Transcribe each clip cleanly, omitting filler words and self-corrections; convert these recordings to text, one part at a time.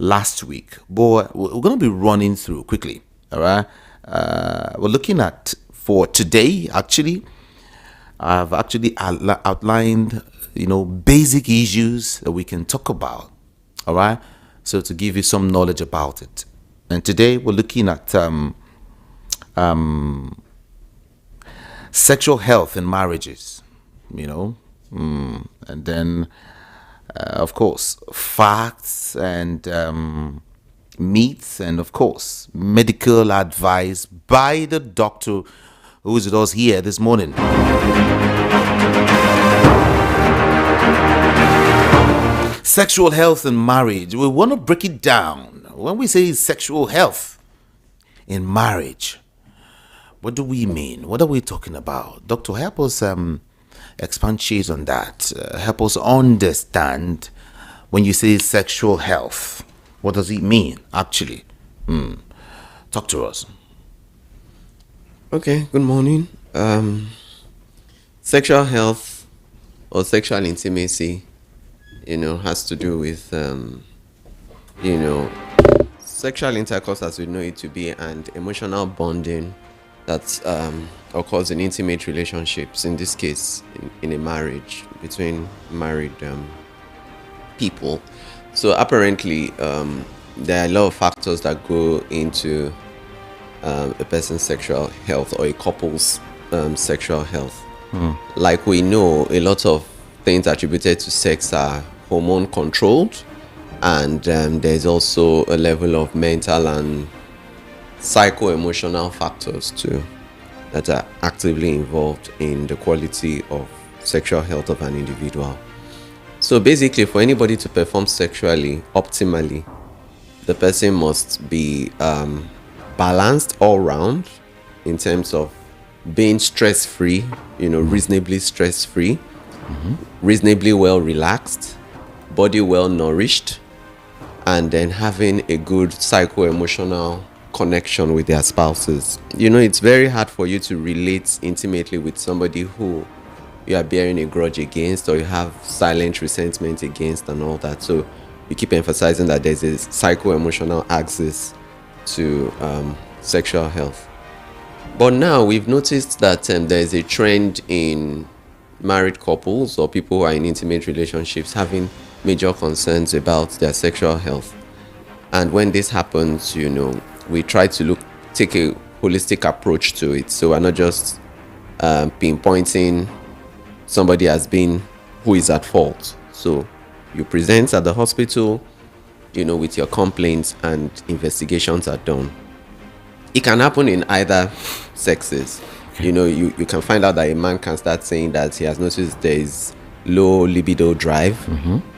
last week, but we're going to be running through quickly. All right. We're looking at for today, actually. I've actually outlined, basic issues that we can talk about. All right. So to give you some knowledge about it. And today we're looking at sexual health in marriages, and then, of course, facts and myths, and of course, medical advice by the doctor who is with us here this morning. Sexual health in marriage. We want to break it down. When we say sexual health in marriage, what do we mean? What are we talking about? Doctor, help us expatiate on that. Help us understand when you say sexual health. What does it mean, actually? Talk to us. Okay, good morning. Sexual health or sexual intimacy, has to do with, sexual intercourse as we know it to be, and emotional bonding that occurs in intimate relationships, in this case, in a marriage between married people. So apparently, there are a lot of factors that go into a person's sexual health or a couple's sexual health. Like we know, a lot of things attributed to sex are hormone controlled, and there's also a level of mental and psycho-emotional factors too that are actively involved in the quality of sexual health of an individual. So basically, for anybody to perform sexually optimally, the person must be balanced all round in terms of being stress-free, reasonably stress-free, reasonably well relaxed, body well nourished, and then having a good psycho-emotional connection with their spouses. It's very hard for you to relate intimately with somebody who you are bearing a grudge against, or you have silent resentment against, and all that. So we keep emphasizing that there's a psycho-emotional axis to sexual health. But now we've noticed that there's a trend in married couples or people who are in intimate relationships having major concerns about their sexual health. And when this happens, we try to take a holistic approach to it. So we're not just pinpointing somebody as being who is at fault. So you present at the hospital, with your complaints, and investigations are done. It can happen in either sexes. You can find out that a man can start saying that he has noticed there is low libido drive.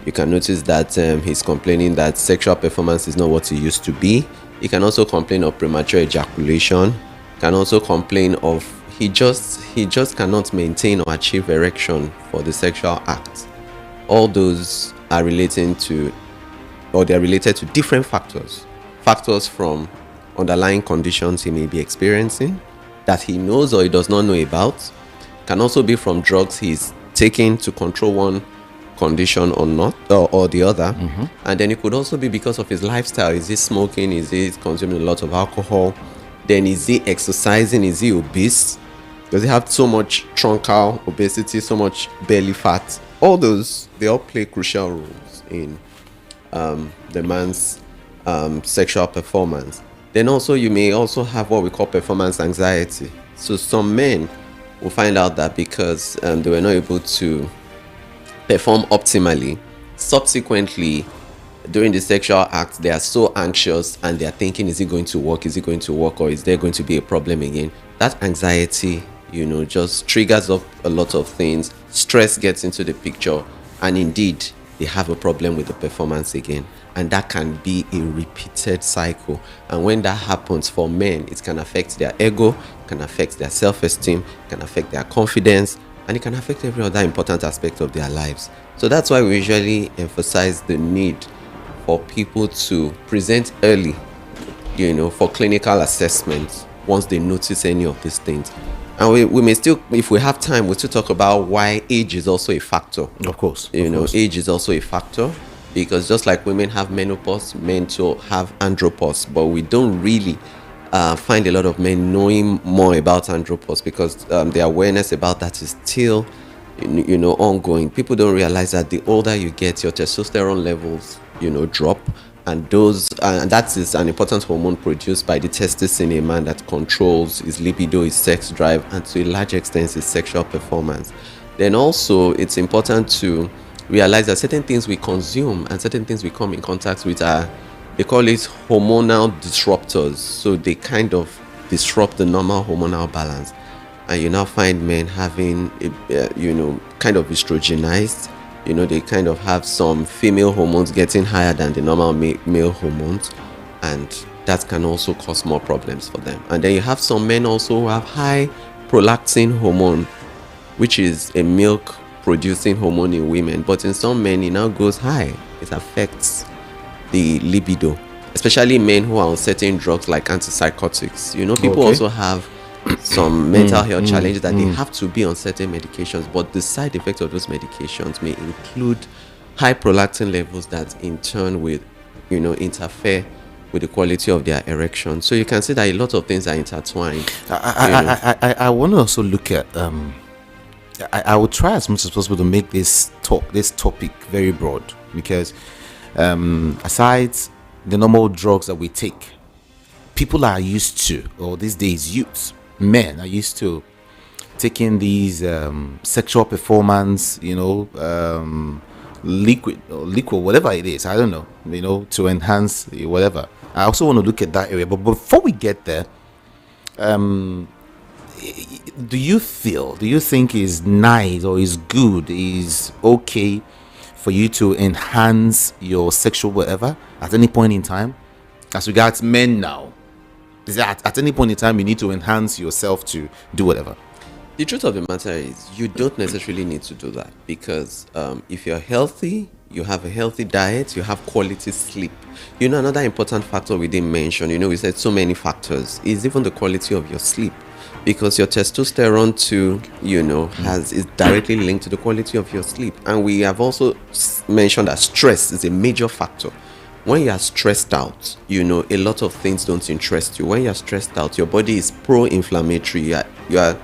You can notice that he's complaining that sexual performance is not what it used to be. He can also complain of premature ejaculation. Can also complain of he just cannot maintain or achieve erection for the sexual act. All those are related to different factors. Factors from underlying conditions he may be experiencing that he knows or he does not know about. Can also be from drugs he's taking to control one condition or not, or the other. And then it could also be because of his lifestyle. Is he smoking? Is he consuming a lot of alcohol? Then is he exercising? Is he obese? Does he have so much truncal obesity, so much belly fat? All those, they all play crucial roles in the man's sexual performance. Then also you may also have what we call performance anxiety. So some men will find out that because they were not able to perform optimally, subsequently during the sexual act they are so anxious and they are thinking, is it going to work, or is there going to be a problem again? That anxiety just triggers up a lot of things. Stress gets into the picture, and indeed they have a problem with the performance again, and that can be a repeated cycle. And when that happens for men, it can affect their ego, can affect their self-esteem, can affect their confidence, and it can affect every other important aspect of their lives. So that's why we usually emphasize the need for people to present early, for clinical assessment once they notice any of these things. And we may still, if we have time, we'll still talk about why age is also a factor. Of course. Age is also a factor. because just like women have menopause, men too have andropause, but we don't really find a lot of men knowing more about andropause because the awareness about that is still ongoing. People don't realize that the older you get, your testosterone levels drop, and that is an important hormone produced by the testis in a man that controls his libido, his sex drive, and to a large extent his sexual performance. Then also it's important to realize that certain things we consume and certain things we come in contact with are, they call it hormonal disruptors. So they kind of disrupt the normal hormonal balance, and you now find men having kind of estrogenized. They kind of have some female hormones getting higher than the normal male hormones, and that can also cause more problems for them. And then you have some men also who have high prolactin hormone, which is a milk producing hormone in women, but in some men it now goes high. It affects the libido, especially men who are on certain drugs like antipsychotics. People also have some mental health challenges that they have to be on certain medications, but the side effects of those medications may include high prolactin levels that in turn will interfere with the quality of their erection. So you can see that a lot of things are intertwined. I want to also look at I will try as much as possible to make this topic very broad, because aside the normal drugs that we take, people are used to, or these days youths, men are used to taking these sexual performance, liquid, whatever it is, I don't know, to enhance whatever. I also want to look at that area, but before we get there, do you think is nice, or is good, is okay for you to enhance your sexual whatever at any point in time, as regards men now? Is that at any point in time you need to enhance yourself to do whatever? The truth of the matter is you don't necessarily need to do that, because if you're healthy, you have a healthy diet, you have quality sleep. Another important factor we didn't mention, we said so many factors, is even the quality of your sleep, because your testosterone too, is directly linked to the quality of your sleep. And we have also mentioned that stress is a major factor. When you are stressed out, a lot of things don't interest you. When you are stressed out, your body is pro-inflammatory. You are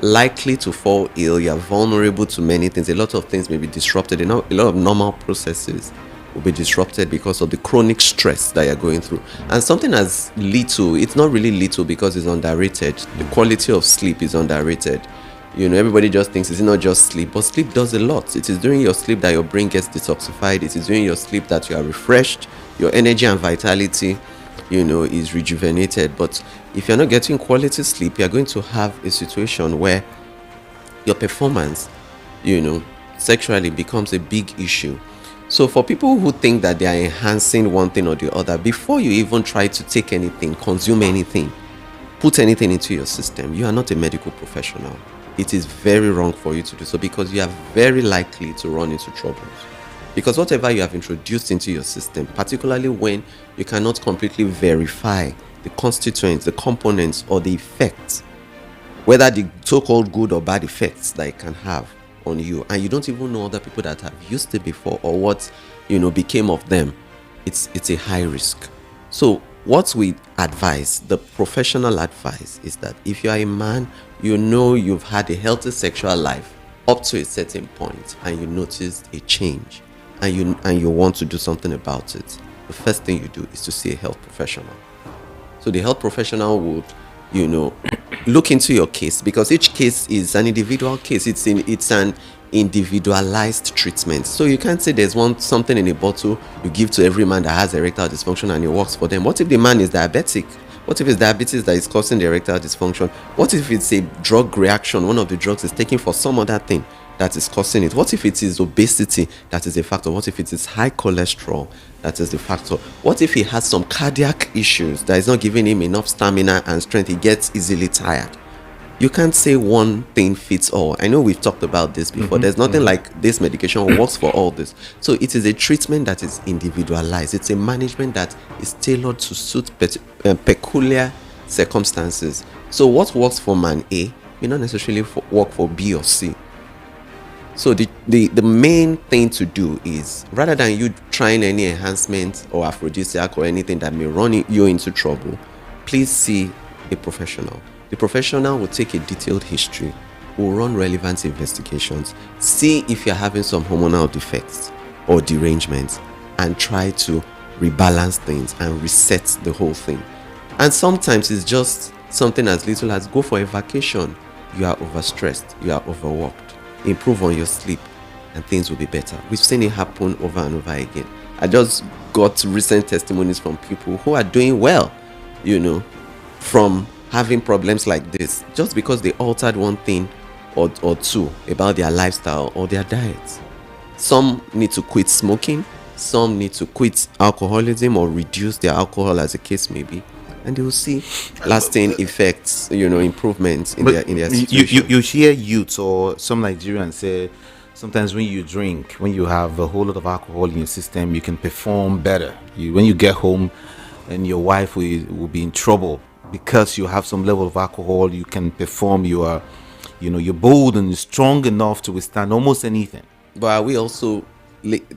likely to fall ill. You are vulnerable to many things. A lot of things may be disrupted. A lot of normal processes will be disrupted because of the chronic stress that you're going through. And something as little, it's not really little because it's underrated. The quality of sleep is underrated. Everybody just thinks it's not just sleep, but sleep does a lot. It is during your sleep that your brain gets detoxified. It is during your sleep that you are refreshed. Your energy and vitality, is rejuvenated. But if you're not getting quality sleep, you're going to have a situation where your performance, sexually becomes a big issue. So for people who think that they are enhancing one thing or the other, before you even try to take anything, consume anything, put anything into your system, you are not a medical professional. It is very wrong for you to do so, because you are very likely to run into troubles. Because whatever you have introduced into your system, particularly when you cannot completely verify the constituents, the components, or the effects, whether the so-called good or bad effects that it can have on you, and you don't even know other people that have used it before or what became of them, it's a high risk. So what we advise, the professional advice, is that if you are a man, you've had a healthy sexual life up to a certain point, and you noticed a change, and you want to do something about it, the first thing you do is to see a health professional. So the health professional would look into your case, because each case is an individual case. It's an individualized treatment. So you can't say there's something in a bottle you give to every man that has erectile dysfunction and it works for them. What if the man is diabetic? What if it's diabetes that is causing the erectile dysfunction? What if it's a drug reaction? One of the drugs is taken for some other thing that is causing it. What if it is obesity that is a factor? What if it is high cholesterol that is the factor? What if he has some cardiac issues that is not giving him enough stamina and strength? He gets easily tired. You can't say one thing fits all. I know we've talked about this before. There's nothing like this medication works for all this. So it is a treatment that is individualized. It's a management that is tailored to suit peculiar circumstances. So what works for man A may not necessarily work for B or C. So the main thing to do is, rather than you trying any enhancement or aphrodisiac or anything that may run you into trouble, please see a professional. The professional will take a detailed history, will run relevant investigations, see if you're having some hormonal defects or derangements, and try to rebalance things and reset the whole thing. And sometimes it's just something as little as go for a vacation. You are overstressed, you are overworked. Improve on your sleep and things will be better. We've seen it happen over and over again. I just got recent testimonies from people who are doing well, from having problems like this, just because they altered one thing or two about their lifestyle or their diet. Some need to quit smoking, some need to quit alcoholism or reduce their alcohol, as the case may be, and they will see lasting effects, improvements in their situation. You hear youths or some Nigerians say sometimes when you drink, when you have a whole lot of alcohol in your system, you can perform better. When you get home and your wife will be in trouble because you have some level of alcohol, you can perform. You're bold and strong enough to withstand almost anything. But are we also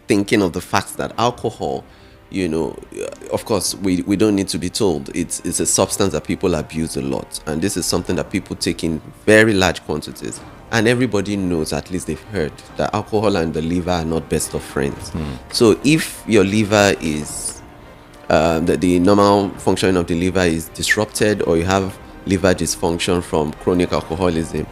thinking of the fact that alcohol, of course, we don't need to be told it's a substance that people abuse a lot, and this is something that people take in very large quantities, and everybody knows, at least they've heard, that alcohol and the liver are not best of friends. So if your liver is the normal functioning of the liver is disrupted, or you have liver dysfunction from chronic alcoholism,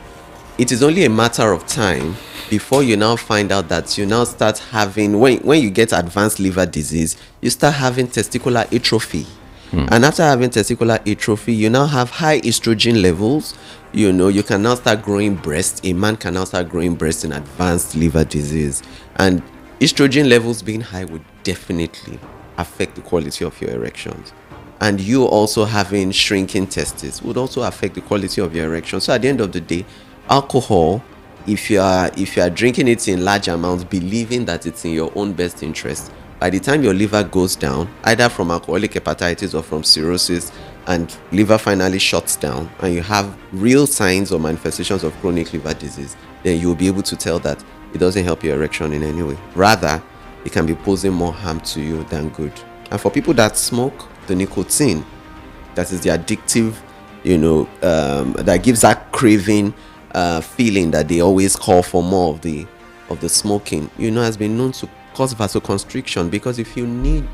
it is only a matter of time before you now find out that you now start having, when you get advanced liver disease, you start having testicular atrophy. And after having testicular atrophy, you now have high estrogen levels. You can now start growing breasts. A man can now start growing breasts in advanced liver disease. And estrogen levels being high would definitely affect the quality of your erections. And you also having shrinking testes would also affect the quality of your erection. So at the end of the day, alcohol, if you are drinking it in large amounts, believing that it's in your own best interest, by the time your liver goes down, either from alcoholic hepatitis or from cirrhosis, and liver finally shuts down, and you have real signs or manifestations of chronic liver disease, then you'll be able to tell that it doesn't help your erection in any way. Rather, it can be posing more harm to you than good. And for people that smoke, the nicotine, that is the addictive, that gives that craving feeling that they always call for more of the smoking, has been known to cause vasoconstriction, because if you need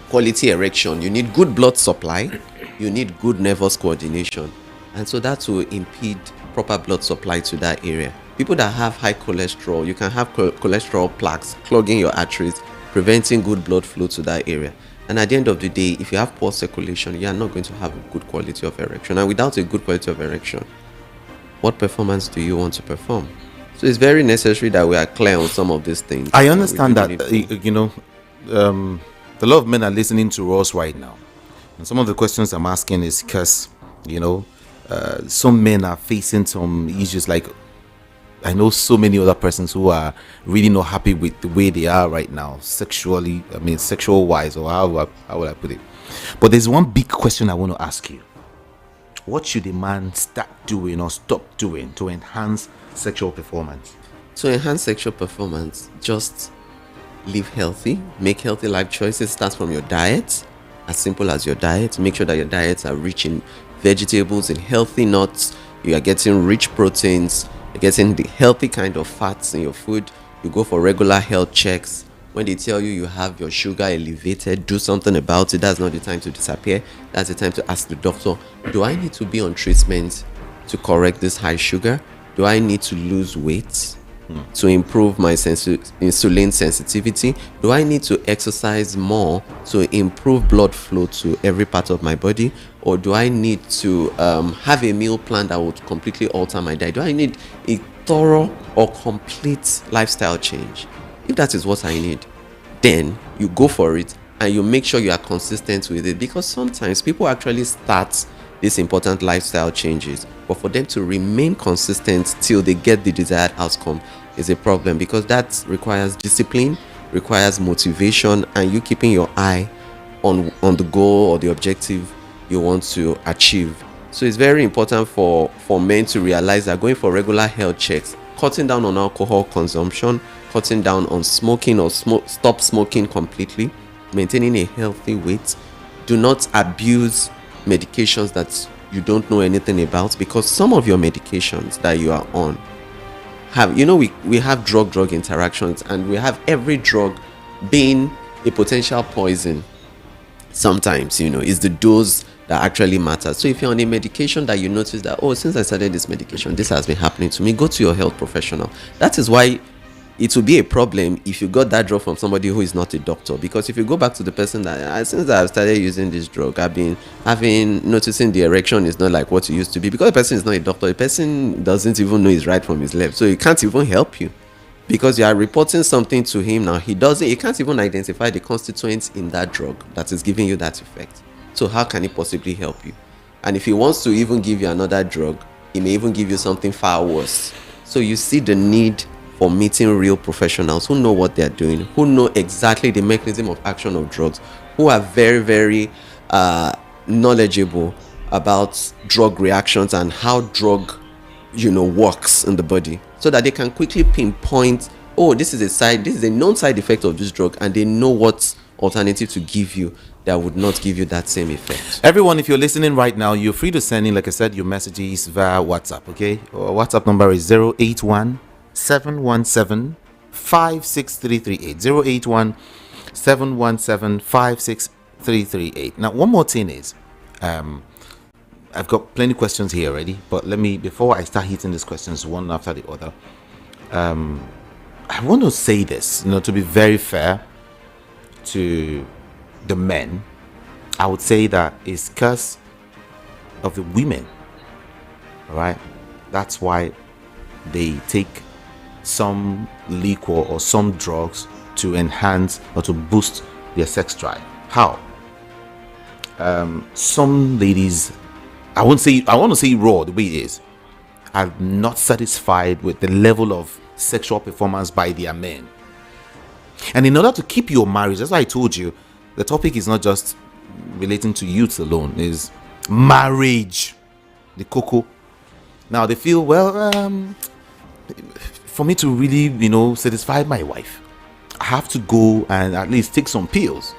quality erection, you need good blood supply, you need good nervous coordination, and so that will impede proper blood supply to that area. People that have high cholesterol, you can have cholesterol plaques clogging your arteries, preventing good blood flow to that area. And at the end of the day, if you have poor circulation, you are not going to have a good quality of erection. And without a good quality of erection, what performance do you want to perform? So it's very necessary that we are clear on some of these things. I understand that, a lot of men are listening to us right now. And some of the questions I'm asking is because, some men are facing some issues. Like, I know so many other persons who are really not happy with the way they are right now, sexual wise, or how would I put it? But there's one big question I want to ask you. What should a man start doing or stop doing to enhance sexual performance? To enhance sexual performance, just live healthy, make healthy life choices. Start from your diet, as simple as your diet. Make sure that your diets are rich in vegetables, in healthy nuts. You are getting rich proteins, you're getting the healthy kind of fats in your food. You go for regular health checks. When they tell you have your sugar elevated, do something about it. That's not the time to disappear. That's the time to ask the doctor, do I need to be on treatment to correct this high sugar? Do I need to lose weight to improve my insulin sensitivity? Do I need to exercise more to improve blood flow to every part of my body? Or do I need to have a meal plan that would completely alter my diet? Do I need a thorough or complete lifestyle change? If that is what I need, then you go for it and you make sure you are consistent with it, because sometimes people actually start these important lifestyle changes, but for them to remain consistent till they get the desired outcome is a problem, because that requires discipline, requires motivation, and you keeping your eye on the goal or the objective you want to achieve. So it's very important for men to realize that going for regular health checks cutting down on alcohol consumption, cutting down on smoking or stop smoking completely, maintaining a healthy weight. Do not abuse medications that you don't know anything about, because some of your medications that you are on have, we have drug interactions, and we have every drug being a potential poison. Sometimes, it's the dose that actually matters. So if you're on a medication that you notice that, since I started this medication, this has been happening to me, go to your health professional. That is why it will be a problem if you got that drug from somebody who is not a doctor, because if you go back to the person that, since I've started using this drug, I've been noticing the erection is not like what it used to be, because the person is not a doctor, the person doesn't even know his right from his left, so he can't even help you, because you are reporting something to him. Now he can't even identify the constituents in that drug that is giving you that effect. So how can he possibly help you? And if he wants to even give you another drug, he may even give you something far worse. So you see the need for meeting real professionals who know what they're doing, who know exactly the mechanism of action of drugs, who are very, very knowledgeable about drug reactions and how drug, works in the body, so that they can quickly pinpoint, this is a known side effect of this drug, and they know what alternative to give you that would not give you that same effect. Everyone, if you're listening right now, you're free to send in, like I said, your messages via WhatsApp. Okay, our WhatsApp number is 081-717-56338. 081-717-56338. Now, one more thing is, I've got plenty of questions here already, but before I start hitting these questions one after the other, I want to say this, to be very fair to the men. I would say that it's because of the women, all right? That's why they take some liquor or some drugs to enhance or to boost their sex drive. How? Some ladies, I want to say raw the way it is, are not satisfied with the level of sexual performance by their men. And in order to keep your marriage, that's why I told you, the topic is not just relating to youths alone, is marriage, the cocoa. Now they feel, for me to really, satisfy my wife, I have to go and at least take some pills.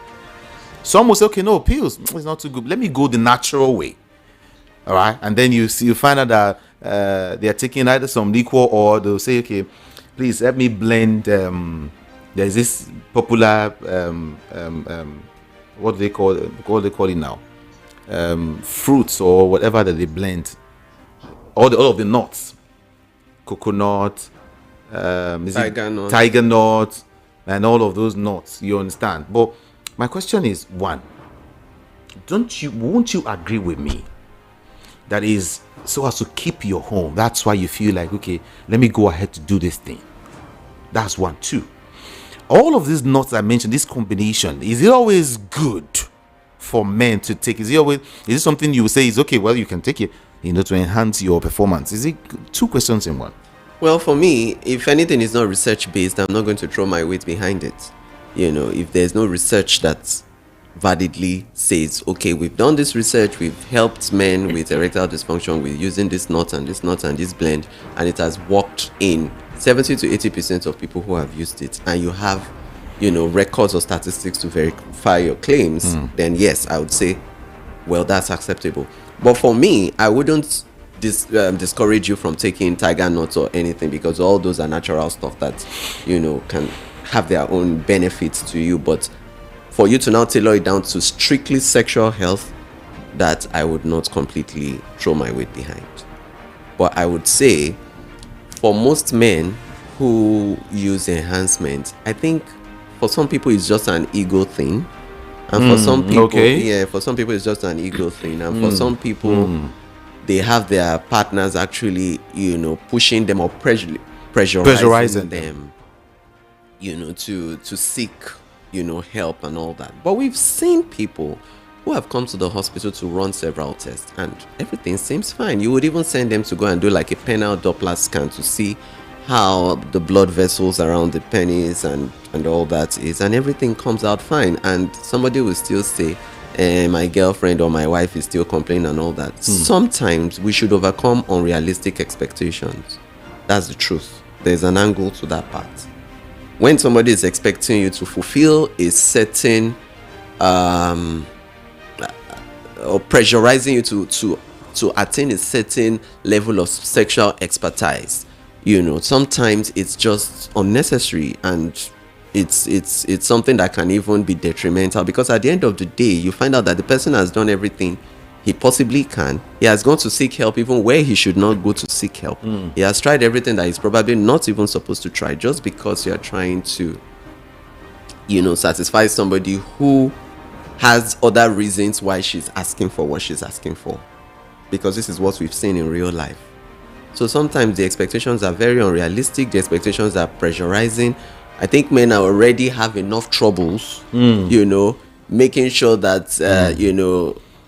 Some will say, okay, no, pills, it's not too good. Let me go the natural way. All right. And then you find out that they are taking either some liquor, or they'll say, okay, please help me blend. There's this popular what do they call it now? Fruits or whatever that they blend. All of the nuts, coconut, tiger nut, and all of those nuts. You understand? But my question is, one, won't you agree with me that is so as to keep your home? That's why you feel like, okay, let me go ahead to do this thing. That's one. Two, all of these nuts I mentioned, this combination, is it always good for men to take? Is it something you would say is okay, well, you can take it, to enhance your performance? Is it two questions in one? Well, for me, if anything is not research based, I'm not going to throw my weight behind it. If there's no research that validly says, okay, we've done this research, we've helped men with erectile dysfunction with using this nut and this blend, and it has worked in 70 to 80% of people who have used it, and you have records or statistics to verify your claims, then yes, I would say, well, that's acceptable. But for me, I wouldn't discourage you from taking tiger nuts or anything, because all those are natural stuff that can have their own benefits to you. But for you to now tailor it down to strictly sexual health, that I would not completely throw my weight behind. But I would say, for most men who use enhancement, I think for some people it's just an ego thing, and for some people, for some people it's just an ego thing, and for some people, they have their partners actually, pushing them or pressurizing them, to seek, help and all that. But we've seen people who have come to the hospital to run several tests, and everything seems fine. You would even send them to go and do like a penile Doppler scan to see how the blood vessels around the penis and all that is, and everything comes out fine. And somebody will still say, my girlfriend or my wife is still complaining and all that. Sometimes we should overcome unrealistic expectations. That's the truth. there's an angle to that part. When somebody is expecting you to fulfill a certain or pressurizing you to attain a certain level of sexual expertise, sometimes it's just unnecessary, and it's something that can even be detrimental, because at the end of the day you find out that the person has done everything he possibly can. He has gone to seek help even where he should not go to seek help. He has tried everything that he's probably not even supposed to try, just because you're trying to satisfy somebody who has other reasons why she's asking for what she's asking for, because this is what we've seen in real life. So sometimes the expectations are very unrealistic, the expectations are pressurizing. I think men already have enough troubles, making sure that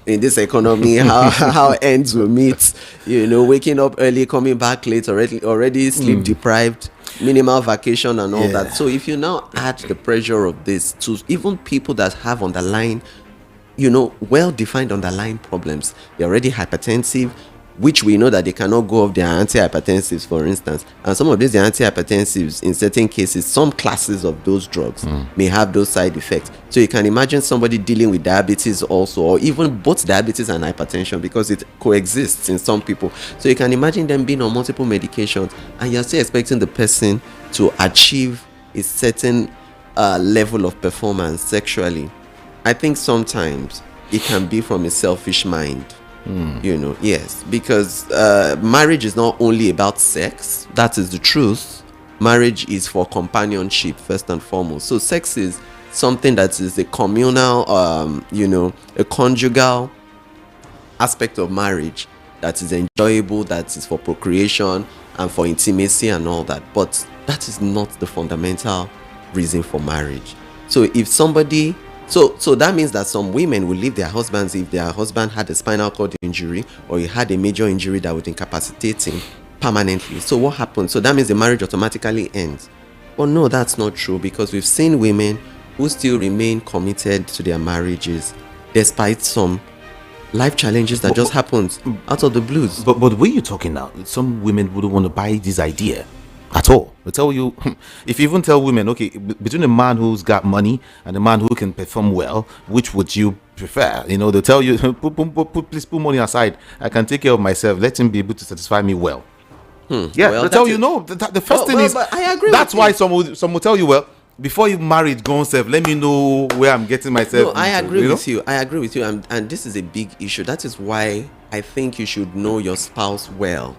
in this economy, how ends will meet, waking up early, coming back late, already sleep deprived, minimal vacation and all that. So if you now add the pressure of this to even people that have underlying, well-defined underlying problems, they're already hypertensive, which we know that they cannot go off their antihypertensives, for instance. And some of these antihypertensives, in certain cases, some classes of those drugs may have those side effects. So you can imagine somebody dealing with diabetes also, or even both diabetes and hypertension, because it coexists in some people. So you can imagine them being on multiple medications, and you're still expecting the person to achieve a certain level of performance sexually. I think sometimes it can be from a selfish mind. Yes, because marriage is not only about sex. That is the truth. Marriage is for companionship first and foremost. So sex is something that is a communal, a conjugal aspect of marriage that is enjoyable, that is for procreation and for intimacy and all that. But that is not the fundamental reason for marriage. So if somebody So that means that some women will leave their husbands if their husband had a spinal cord injury, or he had a major injury that would incapacitate him permanently. So what happens? So that means the marriage automatically ends. But no, that's not true, because we've seen women who still remain committed to their marriages despite some life challenges that just happened out of the blues. But when you're talking now, some women wouldn't want to buy this idea at all. They tell you, if you even tell women, okay, between a man who's got money and a man who can perform well, which would you prefer? They'll tell you, please put money aside. I can take care of myself. Let him be able to satisfy me well. Yeah, well, they'll tell you, no. The first thing is, but I agree. That's why some will tell you, well, before you married, go on self. Let me know where I'm getting myself. No, I agree with you. I agree with you. And this is a big issue. That is why I think you should know your spouse well.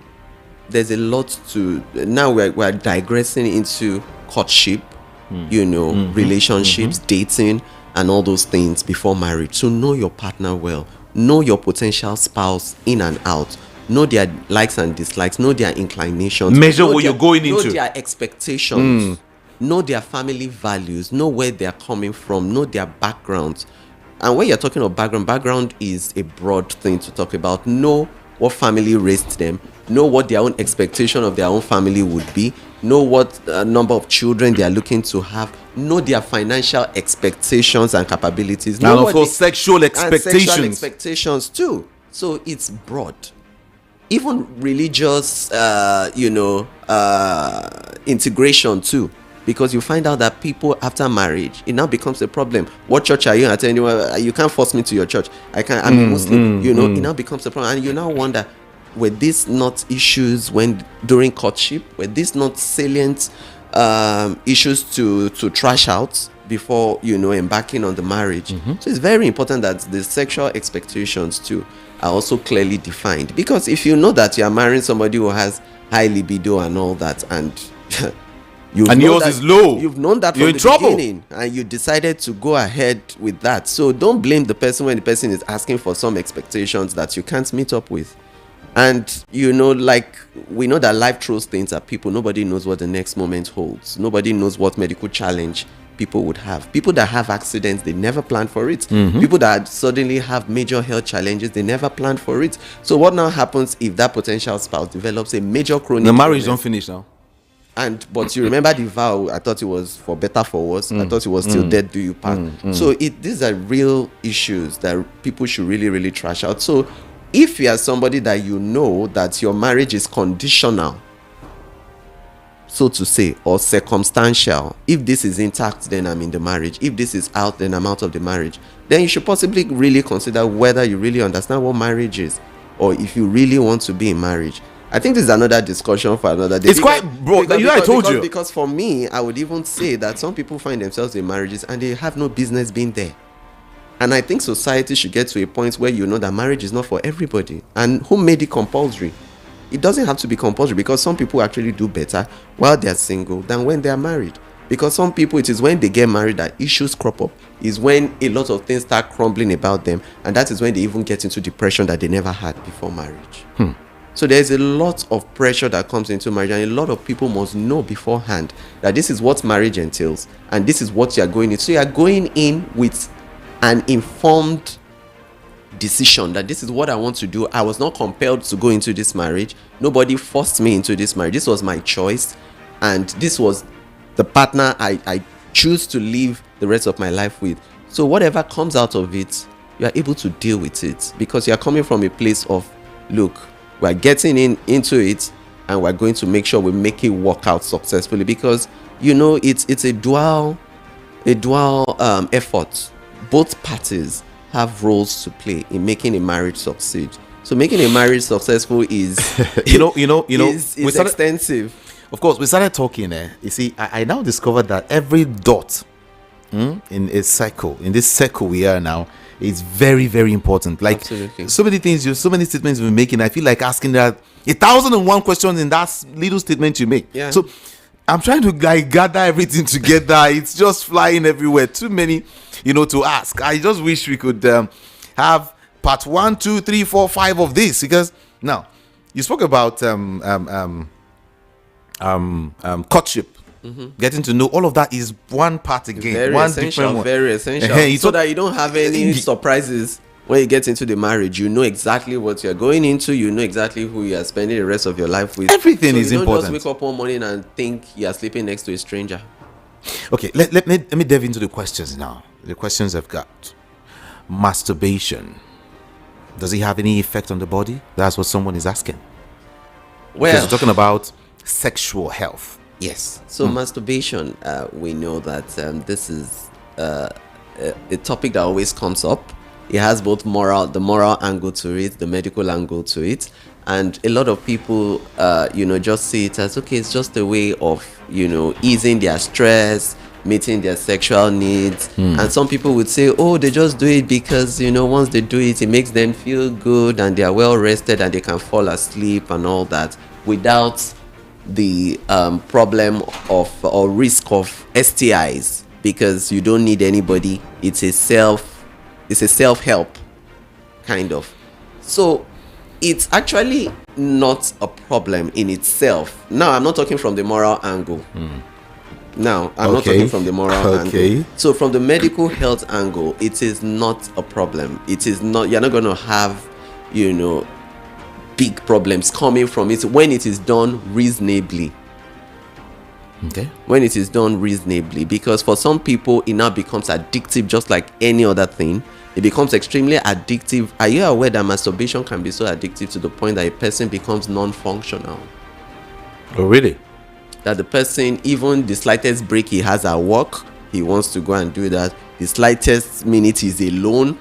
There's a lot to. Now we're digressing into courtship, relationships, dating, and all those things before marriage. So know your partner well. Know your potential spouse in and out. Know their likes and dislikes. Know their inclinations. Measure what you're going into. Know their expectations. Know their family values. Know where they're coming from. Know their backgrounds. And when you're talking about background is a broad thing to talk about. Know what family raised them. Know what their own expectation of their own family would be. Know what number of children they are looking to have. Know their financial expectations and capabilities. And of course, sexual expectations too. So it's broad. Even religious, integration too. Because you find out that people after marriage, it now becomes a problem. What church are you attending? You can't force me to your church. I'm a Muslim. It now becomes a problem. And you now wonder, were these not issues during courtship? Were these not salient issues to trash out before embarking on the marriage? So it's very important that the sexual expectations too are also clearly defined. Because if you know that you are marrying somebody who has high libido and all that, and yours is low, you've known that from the beginning, and you decided to go ahead with that. So don't blame the person when the person is asking for some expectations that you can't meet up with. And we know that life throws things at people. Nobody knows what the next moment holds. Nobody knows what medical challenge people would have. People that have accidents, they never plan for it. People that suddenly have major health challenges, they never plan for it. So what now happens if that potential spouse develops a major chronic the marriage don't finish now? But you remember the vow? I thought it was for better, for worse. I thought it was till death do you part. So these are real issues that people should really, really trash out. So if you are somebody that you know that your marriage is conditional so to say, or circumstantial. If this is intact, then I'm in the marriage. If this is out, then I'm out of the marriage. Then you should possibly really consider whether you really understand what marriage is, or if you really want to be in marriage. I think this is another discussion for another day. It's quite broad. I told you. Because for me, I would even say that some people find themselves in marriages and they have no business being there. And I think society should get to a point where you know that marriage is not for everybody. And who made it compulsory? It doesn't have to be compulsory, because some people actually do better while they're single than when they're married. Because some people, it is when they get married that issues crop up. Is when a lot of things start crumbling about them, and that is when they even get into depression that they never had before marriage. So there's a lot of pressure that comes into marriage, and a lot of people must know beforehand that this is what marriage entails, and this is what you're going into. So you're going in with an informed decision that this is what I want to do. I was not compelled to go into this marriage. Nobody forced me into this marriage. This was my choice, and this was the partner I choose to live the rest of my life with. So whatever comes out of it, you are able to deal with it, because you are coming from a place of, look, we're getting into it, and we're going to make sure we make it work out successfully, because you know it's a dual effort. Both parties have roles to play in making a marriage succeed. So making a marriage successful is is extensive. Of course, we started talking there. You see, I now discovered that every dot in a circle, in this circle we are now, is very, very important. Like, absolutely. So many things, so many statements we're making. I feel like asking that 1,001 questions in that little statement you make. Yeah. So I'm trying to gather everything together. It's just flying everywhere. Too many, to ask. I just wish we could have part 1, 2, 3, 4, 5 of this, because now you spoke about courtship. Getting to know all of that is one part again. Very one essential, different one. very essential. So that you don't have any surprises when you get into the marriage. You know exactly what you're going into. You know exactly who you are spending the rest of your life with. Everything is important. important. Don't just wake up one morning and think you are sleeping next to a stranger. Okay, let me delve into the questions now. The questions I've got. Masturbation. Does it have any effect on the body? That's what someone is asking. Well, because we're talking about sexual health. Yes. So masturbation, we know that this is a topic that always comes up. It has both the moral angle to it, the medical angle to it, and a lot of people, just see it as, okay, it's just a way of, easing their stress, meeting their sexual needs. And some people would say, oh, they just do it because, once they do it, it makes them feel good and they are well rested and they can fall asleep and all that, without the problem of or risk of STIs, because you don't need anybody. It's a self-help kind of. So it's actually not a problem in itself. Now, I'm not talking from the moral angle. Now, I'm not talking from the moral angle. So from the medical health angle, it is not a problem. It is not, you're not going to have, big problems coming from it when it is done reasonably. Okay. When it is done reasonably, because for some people it now becomes addictive, just like any other thing. It becomes extremely addictive. Are you aware that masturbation can be so addictive to the point that a person becomes non-functional? Oh, really? That the person, even the slightest break he has at work, he wants to go and do that. The slightest minute he's alone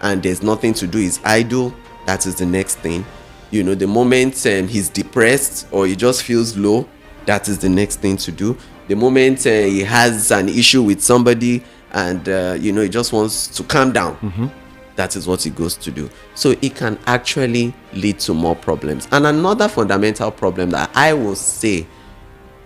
and there's nothing to do, he's idle, that is the next thing. The moment he's depressed or he just feels low, that is the next thing to do. The moment he has an issue with somebody and he just wants to calm down, that is what he goes to do. So it can actually lead to more problems. And another fundamental problem that I will say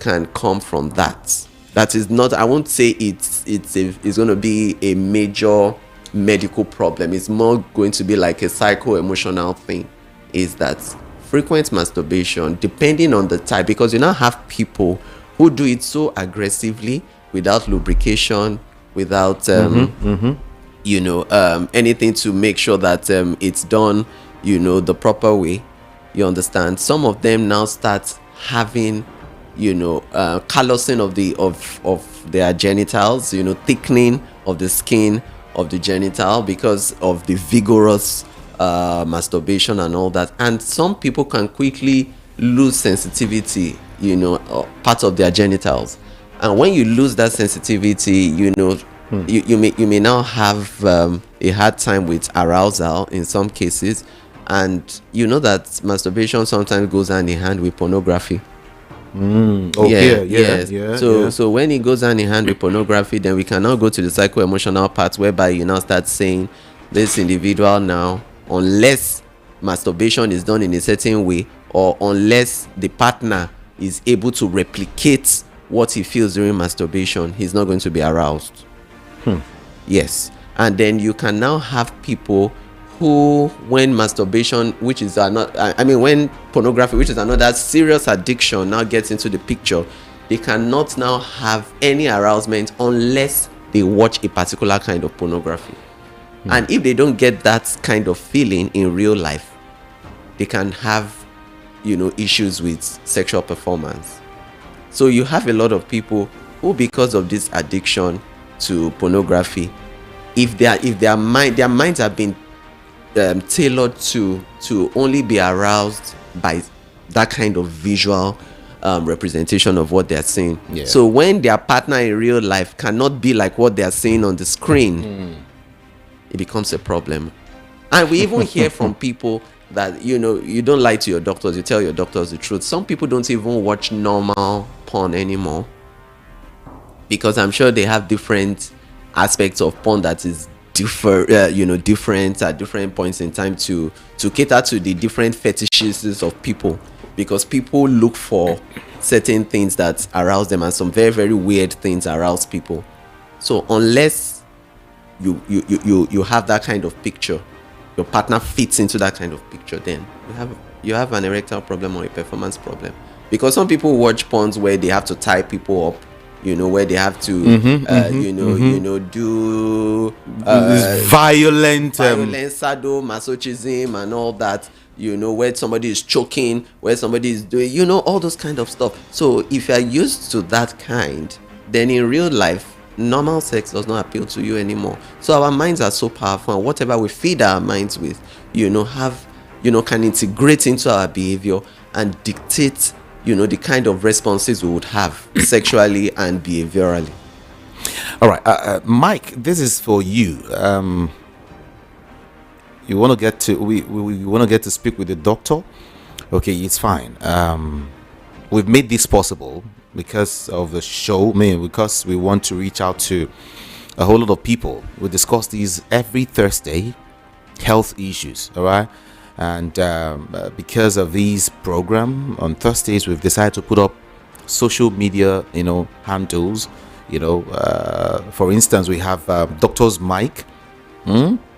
can come from that is not, I won't say it's going to be a major medical problem. It's more going to be like a psycho-emotional thing, is that frequent masturbation, depending on the type, because you now have people who do it so aggressively without lubrication, without anything to make sure that it's done the proper way. You understand? Some of them now start having callousing of their genitals, thickening of the skin of the genital because of the vigorous masturbation and all that. And some people can quickly lose sensitivity, part of their genitals. And when you lose that sensitivity, you may now have a hard time with arousal in some cases. And you know that masturbation sometimes goes hand in hand with pornography. So when it goes hand in hand with pornography, then we can now go to the psycho-emotional part, whereby you now start saying this individual now, unless masturbation is done in a certain way, or unless the partner is able to replicate what he feels during masturbation, he's not going to be aroused. Yes. And then you can now have people who, when masturbation, which is when pornography, which is another serious addiction, now gets into the picture, they cannot now have any arousement unless they watch a particular kind of pornography. And if they don't get that kind of feeling in real life, they can have, issues with sexual performance. So you have a lot of people who, because of this addiction to pornography, if their minds have been tailored to only be aroused by that kind of visual representation of what they're seeing. Yeah. So when their partner in real life cannot be like what they're seeing on the screen, it becomes a problem. And we even hear from people that, you don't lie to your doctors, you tell your doctors the truth. Some people don't even watch normal porn anymore, because I'm sure they have different aspects of porn that is different at different points in time to cater to the different fetishes of people, because people look for certain things that arouse them, and some very, very weird things arouse people. So unless you have that kind of picture, your partner fits into that kind of picture, then you have an erectile problem or a performance problem. Because some people watch porns where they have to tie people up, where they have to do violent sadomasochism and all that, where somebody is choking, where somebody is doing, all those kind of stuff. So if you are used to that kind, then in real life, normal sex does not appeal to you anymore. So our minds are so powerful, and whatever we feed our minds with, can integrate into our behavior and dictate, the kind of responses we would have sexually and behaviorally. All right, Mike, this is for you. You want to get to we want to get to speak with the doctor? Okay, it's fine. We've made this possible because of the show, because we want to reach out to a whole lot of people. We discuss these every Thursday, health issues, all right? And because of these program on Thursdays, we've decided to put up social media, handles. For instance, we have Doctor's Mike.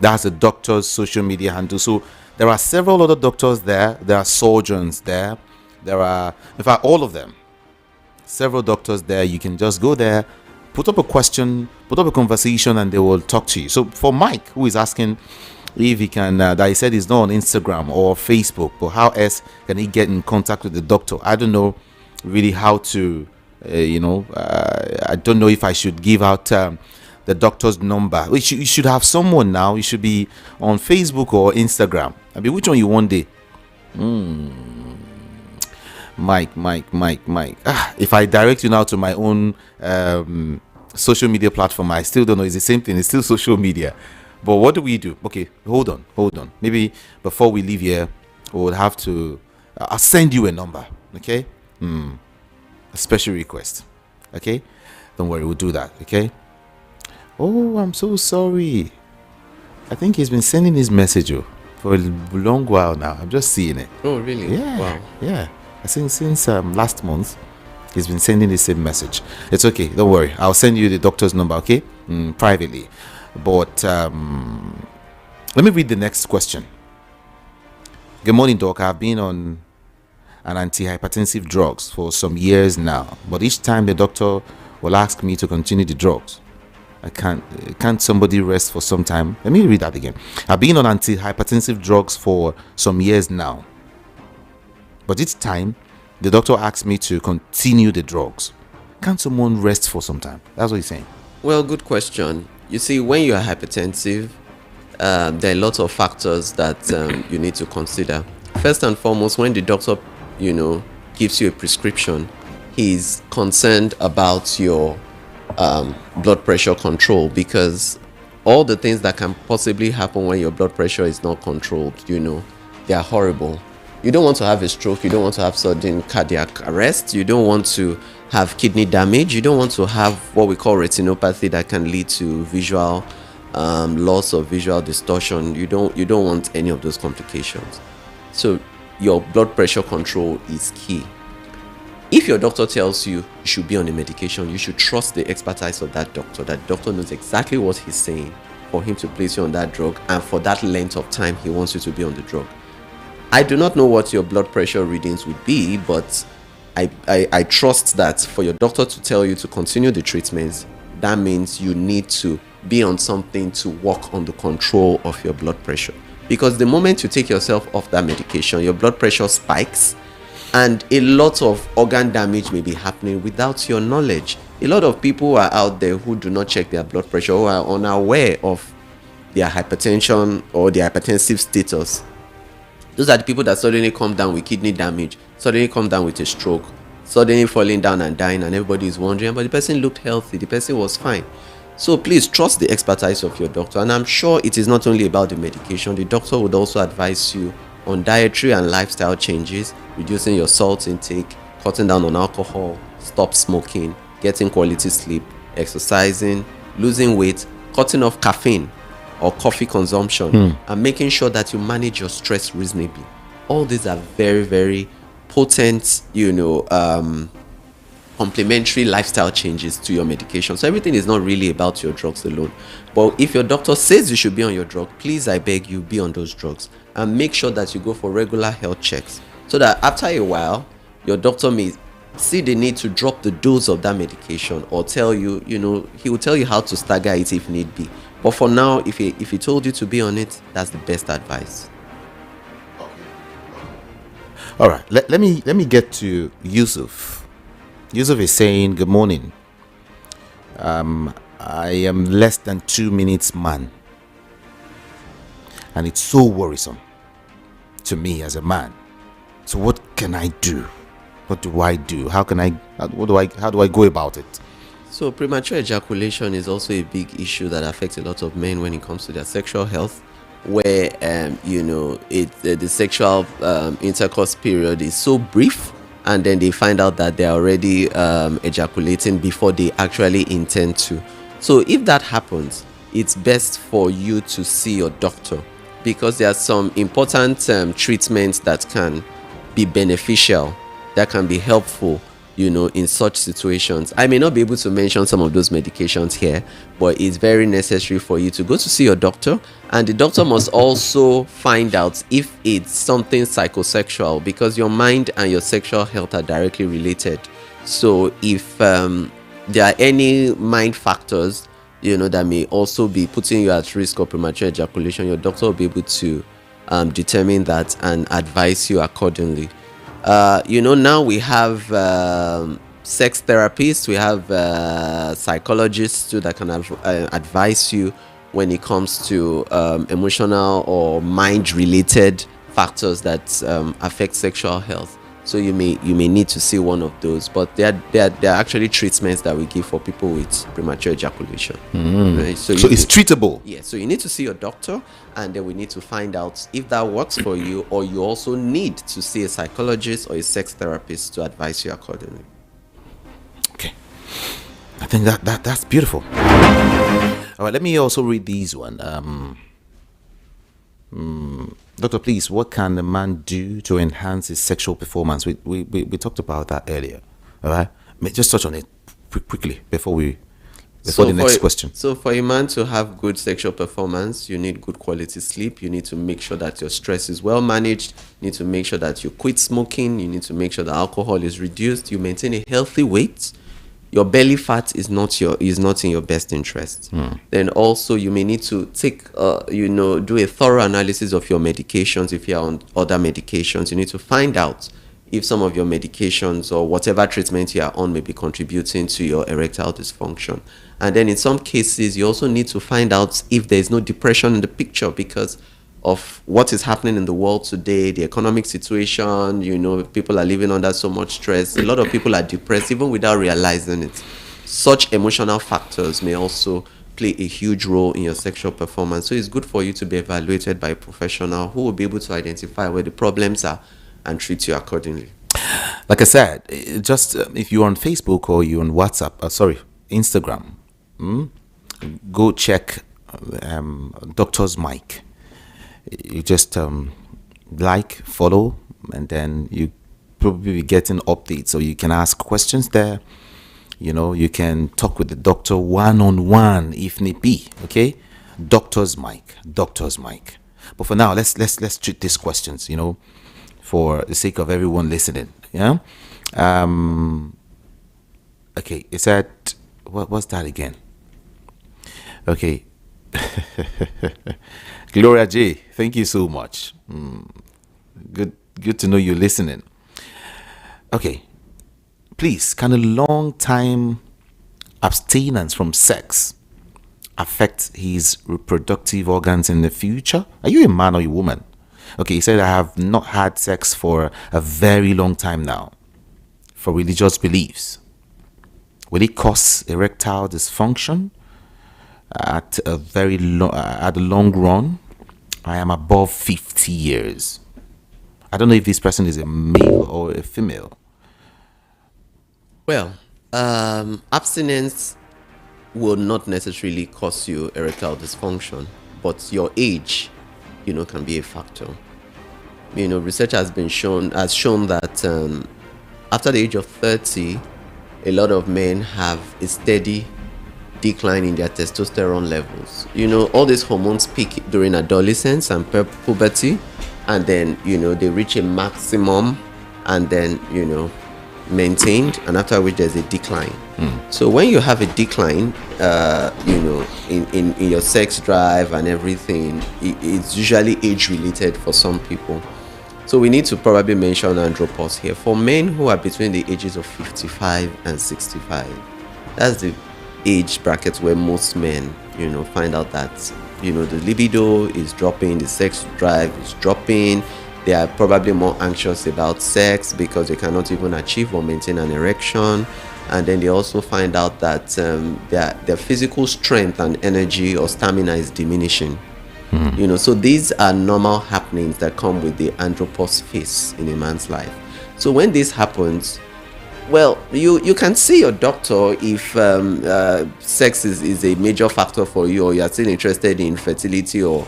That's the doctor's social media handle. So there are several other doctors there. There are surgeons there. There are, in fact, all of them. Several doctors there. You can just go there, put up a question, put up a conversation, and they will talk to you. So for Mike, who is asking if he can, that he said he's not on Instagram or Facebook, but how else can he get in contact with the doctor? I don't know really how to, I don't know if I should give out the doctor's number. You should have someone now. You should be on Facebook or Instagram. I mean, which one you want there? Mike. If I direct you now to my own social media platform, I still don't know. It's the same thing. It's still social media. But what do we do? Okay, hold on. Maybe before we leave here, we'll have to... I'll send you a number, okay? A special request, okay? Don't worry, we'll do that, okay? Oh, I'm so sorry. I think he's been sending his message for a long while now. I'm just seeing it. Oh, really? Yeah. Wow. Yeah. I think since last month, he's been sending the same message. It's okay. Don't worry. I'll send you the doctor's number, okay? Privately. But let me read the next question. Good morning, Doc. I've been on an antihypertensive drugs for some years now, but each time the doctor will ask me to continue the drugs. Can't somebody rest for some time? Let me read that again. I've been on antihypertensive drugs for some years now, but each time the doctor asks me to continue the drugs. Can't someone rest for some time? That's what he's saying. Well, good question. You see, when you are hypertensive, there are lots of factors that you need to consider. First and foremost, when the doctor, gives gives you a prescription, he's concerned about your blood pressure control, because all the things that can possibly happen when your blood pressure is not controlled, they are horrible. You don't want to have a stroke, you don't want to have sudden cardiac arrest, you don't want to have kidney damage, you don't want to have what we call retinopathy that can lead to visual loss or visual distortion. You don't want any of those complications. So your blood pressure control is key. If your doctor tells you you should be on a medication, you should trust the expertise of that doctor. That doctor knows exactly what he's saying for him to place you on that drug and for that length of time he wants you to be on the drug. I do not know what your blood pressure readings would be, but I trust that for your doctor to tell you to continue the treatments, that means you need to be on something to work on the control of your blood pressure. Because the moment you take yourself off that medication, your blood pressure spikes, and a lot of organ damage may be happening without your knowledge. A lot of people are out there who do not check their blood pressure, who are unaware of their hypertension or their hypertensive status. Those are the people that suddenly come down with kidney damage, suddenly come down with a stroke, suddenly falling down and dying, and everybody is wondering, but the person looked healthy, the person was fine. So please trust the expertise of your doctor. And I'm sure it is not only about the medication. The doctor would also advise you on dietary and lifestyle changes, reducing your salt intake, cutting down on alcohol, stop smoking, getting quality sleep, exercising, losing weight, cutting off caffeine or coffee consumption, and making sure that you manage your stress reasonably. All these are very, very potent, complementary lifestyle changes to your medication. So everything is not really about your drugs alone. But if your doctor says you should be on your drug, please, I beg you, be on those drugs. And make sure that you go for regular health checks, so that after a while, your doctor may see the need to drop the dose of that medication, or tell you, he will tell you how to stagger it if need be. But for now, if he told you to be on it, that's the best advice. All right, let me get to Yusuf. Yusuf is saying, good morning. I am less than 2 minutes man, and it's so worrisome to me as a man. So what can I do? What do I do? How do I go about it? So premature ejaculation is also a big issue that affects a lot of men when it comes to their sexual health, where the sexual intercourse period is so brief, and then they find out that they're already ejaculating before they actually intend to. So if that happens, it's best for you to see your doctor, because there are some important treatments that can be beneficial, that can be helpful, in such situations. I may not be able to mention some of those medications here, but it's very necessary for you to go to see your doctor, and the doctor must also find out if it's something psychosexual, because your mind and your sexual health are directly related. So if there are any mind factors, that may also be putting you at risk of premature ejaculation, your doctor will be able to determine that and advise you accordingly. Now we have sex therapists, we have psychologists too that can advise you when it comes to emotional or mind-related factors that affect sexual health. So you may need to see one of those, but there are actually treatments that we give for people with premature ejaculation. Right? So it's treatable. Yeah. So you need to see your doctor, and then we need to find out if that works for you, or you also need to see a psychologist or a sex therapist to advise you accordingly. Okay, I think that's beautiful. All right, let me also read these one. Doctor, please, what can a man do to enhance his sexual performance? We talked about that earlier. All right, just touch on it quickly before the next question. So for a man to have good sexual performance, you need good quality sleep. You need to make sure that your stress is well managed. You need to make sure that you quit smoking. You need to make sure that alcohol is reduced. You maintain a healthy weight. Your belly fat is not in your best interest. Then also you may need to take do a thorough analysis of your medications. If you are on other medications, you need to find out if some of your medications or whatever treatment you are on may be contributing to your erectile dysfunction. And then in some cases, you also need to find out if there is no depression in the picture, because of what is happening in the world today, the economic situation. People are living under so much stress. A lot of people are depressed even without realizing it. Such emotional factors may also play a huge role in your sexual performance. So it's good for you to be evaluated by a professional who will be able to identify where the problems are and treat you accordingly. Like I said, just if you're on Facebook or you're on WhatsApp, Instagram, go check Doctor's Mike. You just follow, and then you probably be getting updates, so you can ask questions there. You can talk with the doctor one-on-one if need be. Okay, Doctor's Mike. But for now, let's treat these questions, for the sake of everyone listening. Yeah. Okay, it said, what's that again? Okay. Gloria J, thank you so much. Good to know you're listening. Okay, please, can a long time abstinence from sex affect his reproductive organs in the future? Are you a man or a woman? Okay, he said, I have not had sex for a very long time now, for religious beliefs. Will it cause erectile dysfunction at the long run? I am above 50 years. I don't know if this person is a male or a female. Well, abstinence will not necessarily cause you erectile dysfunction, but your age, can be a factor. Research has shown that after the age of 30, a lot of men have a steady decline in their testosterone levels. All these hormones peak during adolescence and puberty, and then they reach a maximum, and then maintained, and after which there's a decline. So when you have a decline, in your sex drive and everything, it's usually age related for some people. So we need to probably mention andropause here. For men who are between the ages of 55 and 65, that's the age bracket where most men, find out that, the libido is dropping, the sex drive is dropping. They are probably more anxious about sex because they cannot even achieve or maintain an erection. And then they also find out that their physical strength and energy or stamina is diminishing. So these are normal happenings that come with the andropause phase in a man's life. So when this happens, well, you can see your doctor if sex is a major factor for you, or you are still interested in fertility or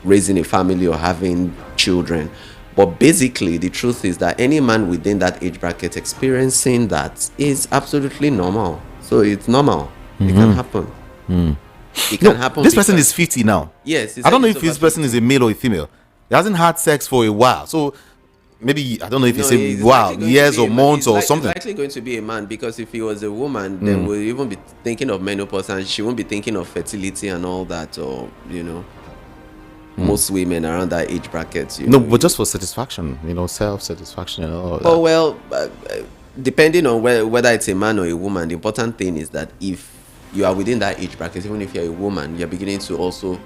raising a family or having children. But basically, the truth is that any man within that age bracket experiencing that is absolutely normal. So it's normal. It can happen. It can happen. This person is 50 now. Yes. I don't know if this person is a male or a female. He hasn't had sex for a while. So maybe, I don't know if it's a while, years or months or something. It's likely going to be a man, because if he was a woman, then we'll even be thinking of menopause, and she won't be thinking of fertility and all that, or, most women around that age bracket. But just for satisfaction, self-satisfaction and all that. Oh, well, depending on whether it's a man or a woman, the important thing is that if you are within that age bracket, even if you're a woman, you're beginning to also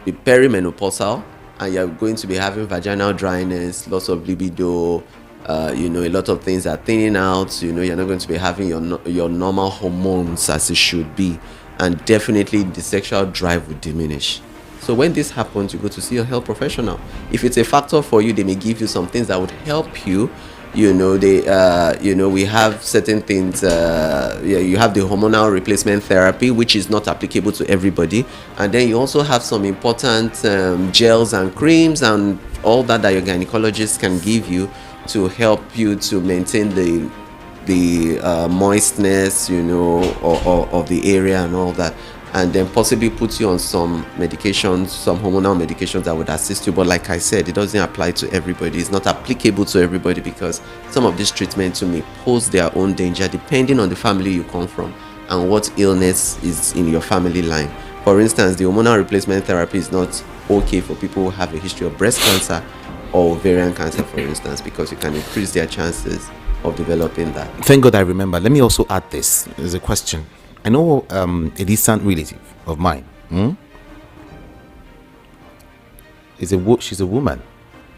be perimenopausal, and you're going to be having vaginal dryness, loss of libido, a lot of things are thinning out. You're not going to be having your normal hormones as it should be, and definitely the sexual drive will diminish. So when this happens, you go to see a health professional. If it's a factor for you, they may give you some things that would help you. We have certain things. You have the hormonal replacement therapy, which is not applicable to everybody, and then you also have some important gels and creams and all that your gynecologist can give you to help you to maintain the moistness, of the area and all that. And then possibly put you on some medications, some hormonal medications that would assist you. But like I said, it doesn't apply to everybody. It's not applicable to everybody, because some of these treatments may pose their own danger depending on the family you come from and what illness is in your family line. For instance, the hormonal replacement therapy is not okay for people who have a history of breast cancer or ovarian cancer, for instance, because you can increase their chances of developing that. Thank God I remember. Let me also add this. There's a question. I know a distant relative of mine. she's a woman,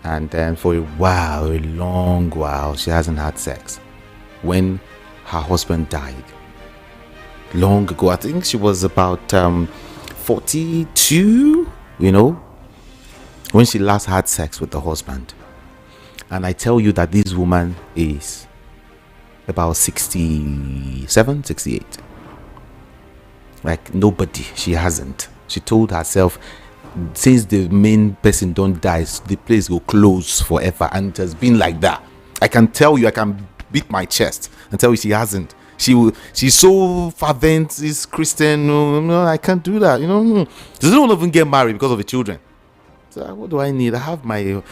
and then for a long while, she hasn't had sex. When her husband died, long ago, I think she was about 42. When she last had sex with the husband, and I tell you that this woman is about 67, 68. Like nobody, she hasn't. She told herself, since the main person don't die, the place will close forever, and it has been like that. I can tell you, I can beat my chest and tell you she hasn't. She's so fervent, she's Christian. No, I can't do that. She doesn't even get married because of the children. So what do I need? I have my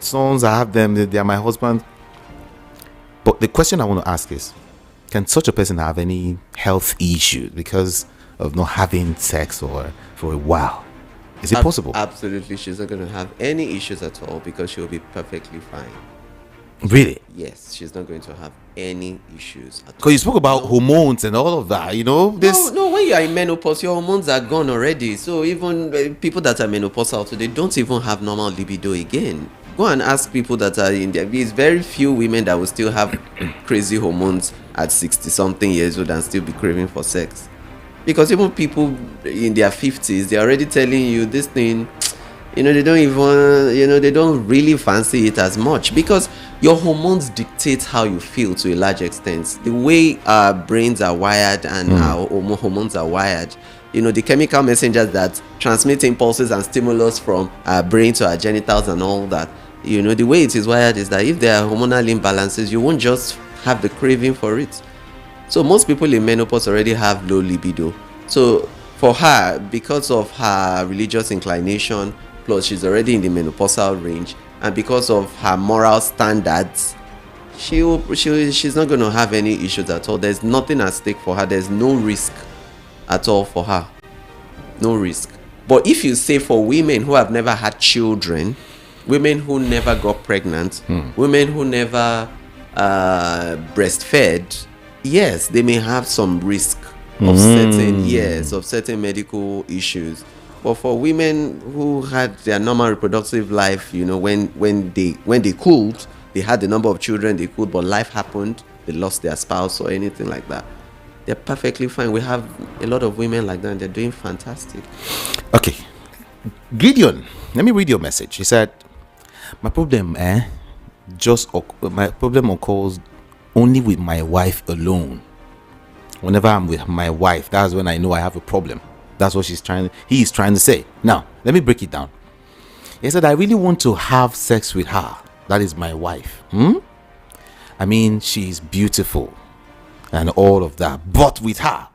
sons, I have them, they are my husband. But the question I want to ask is, can such a person have any health issues because of not having sex or for a while? Is it possible? Absolutely. She's not going to have any issues at all because she'll be perfectly fine. Really? Yes, she's not going to have any issues at all. Because you spoke about hormones and all of that, No, when you are in menopause, your hormones are gone already. So even people that are menopausal today don't even have normal libido again. Go and ask people that are in there. There's very few women that will still have crazy hormones at 60-something years old and still be craving for sex. Because even people in their 50s, they're already telling you this thing, they don't even, they don't really fancy it as much, because your hormones dictate how you feel to a large extent. The way our brains are wired and our hormones are wired, the chemical messengers that transmit impulses and stimulus from our brain to our genitals and all that, the way it is wired is that if there are hormonal imbalances, you won't just have the craving for it. So most people in menopause already have low libido. So for her, because of her religious inclination, plus she's already in the menopausal range, and because of her moral standards, she's not going to have any issues at all. There's nothing at stake for her. There's no risk at all for her. No risk. But if you say for women who have never had children, women who never got pregnant, women who never breastfed, yes, they may have some risk of certain medical issues. But for women who had their normal reproductive life, when they could, they had the number of children they could, but life happened, they lost their spouse or anything like that, they're perfectly fine. We have a lot of women like that, and they're doing fantastic. Okay. Gideon, let me read your message. He said, my problem occurs only with my wife alone. Whenever I'm with my wife, that's when I know I have a problem. That's what he is trying to say. Now, let me break it down. He said, I really want to have sex with her. That is my wife. I mean, she's beautiful and all of that. But with her,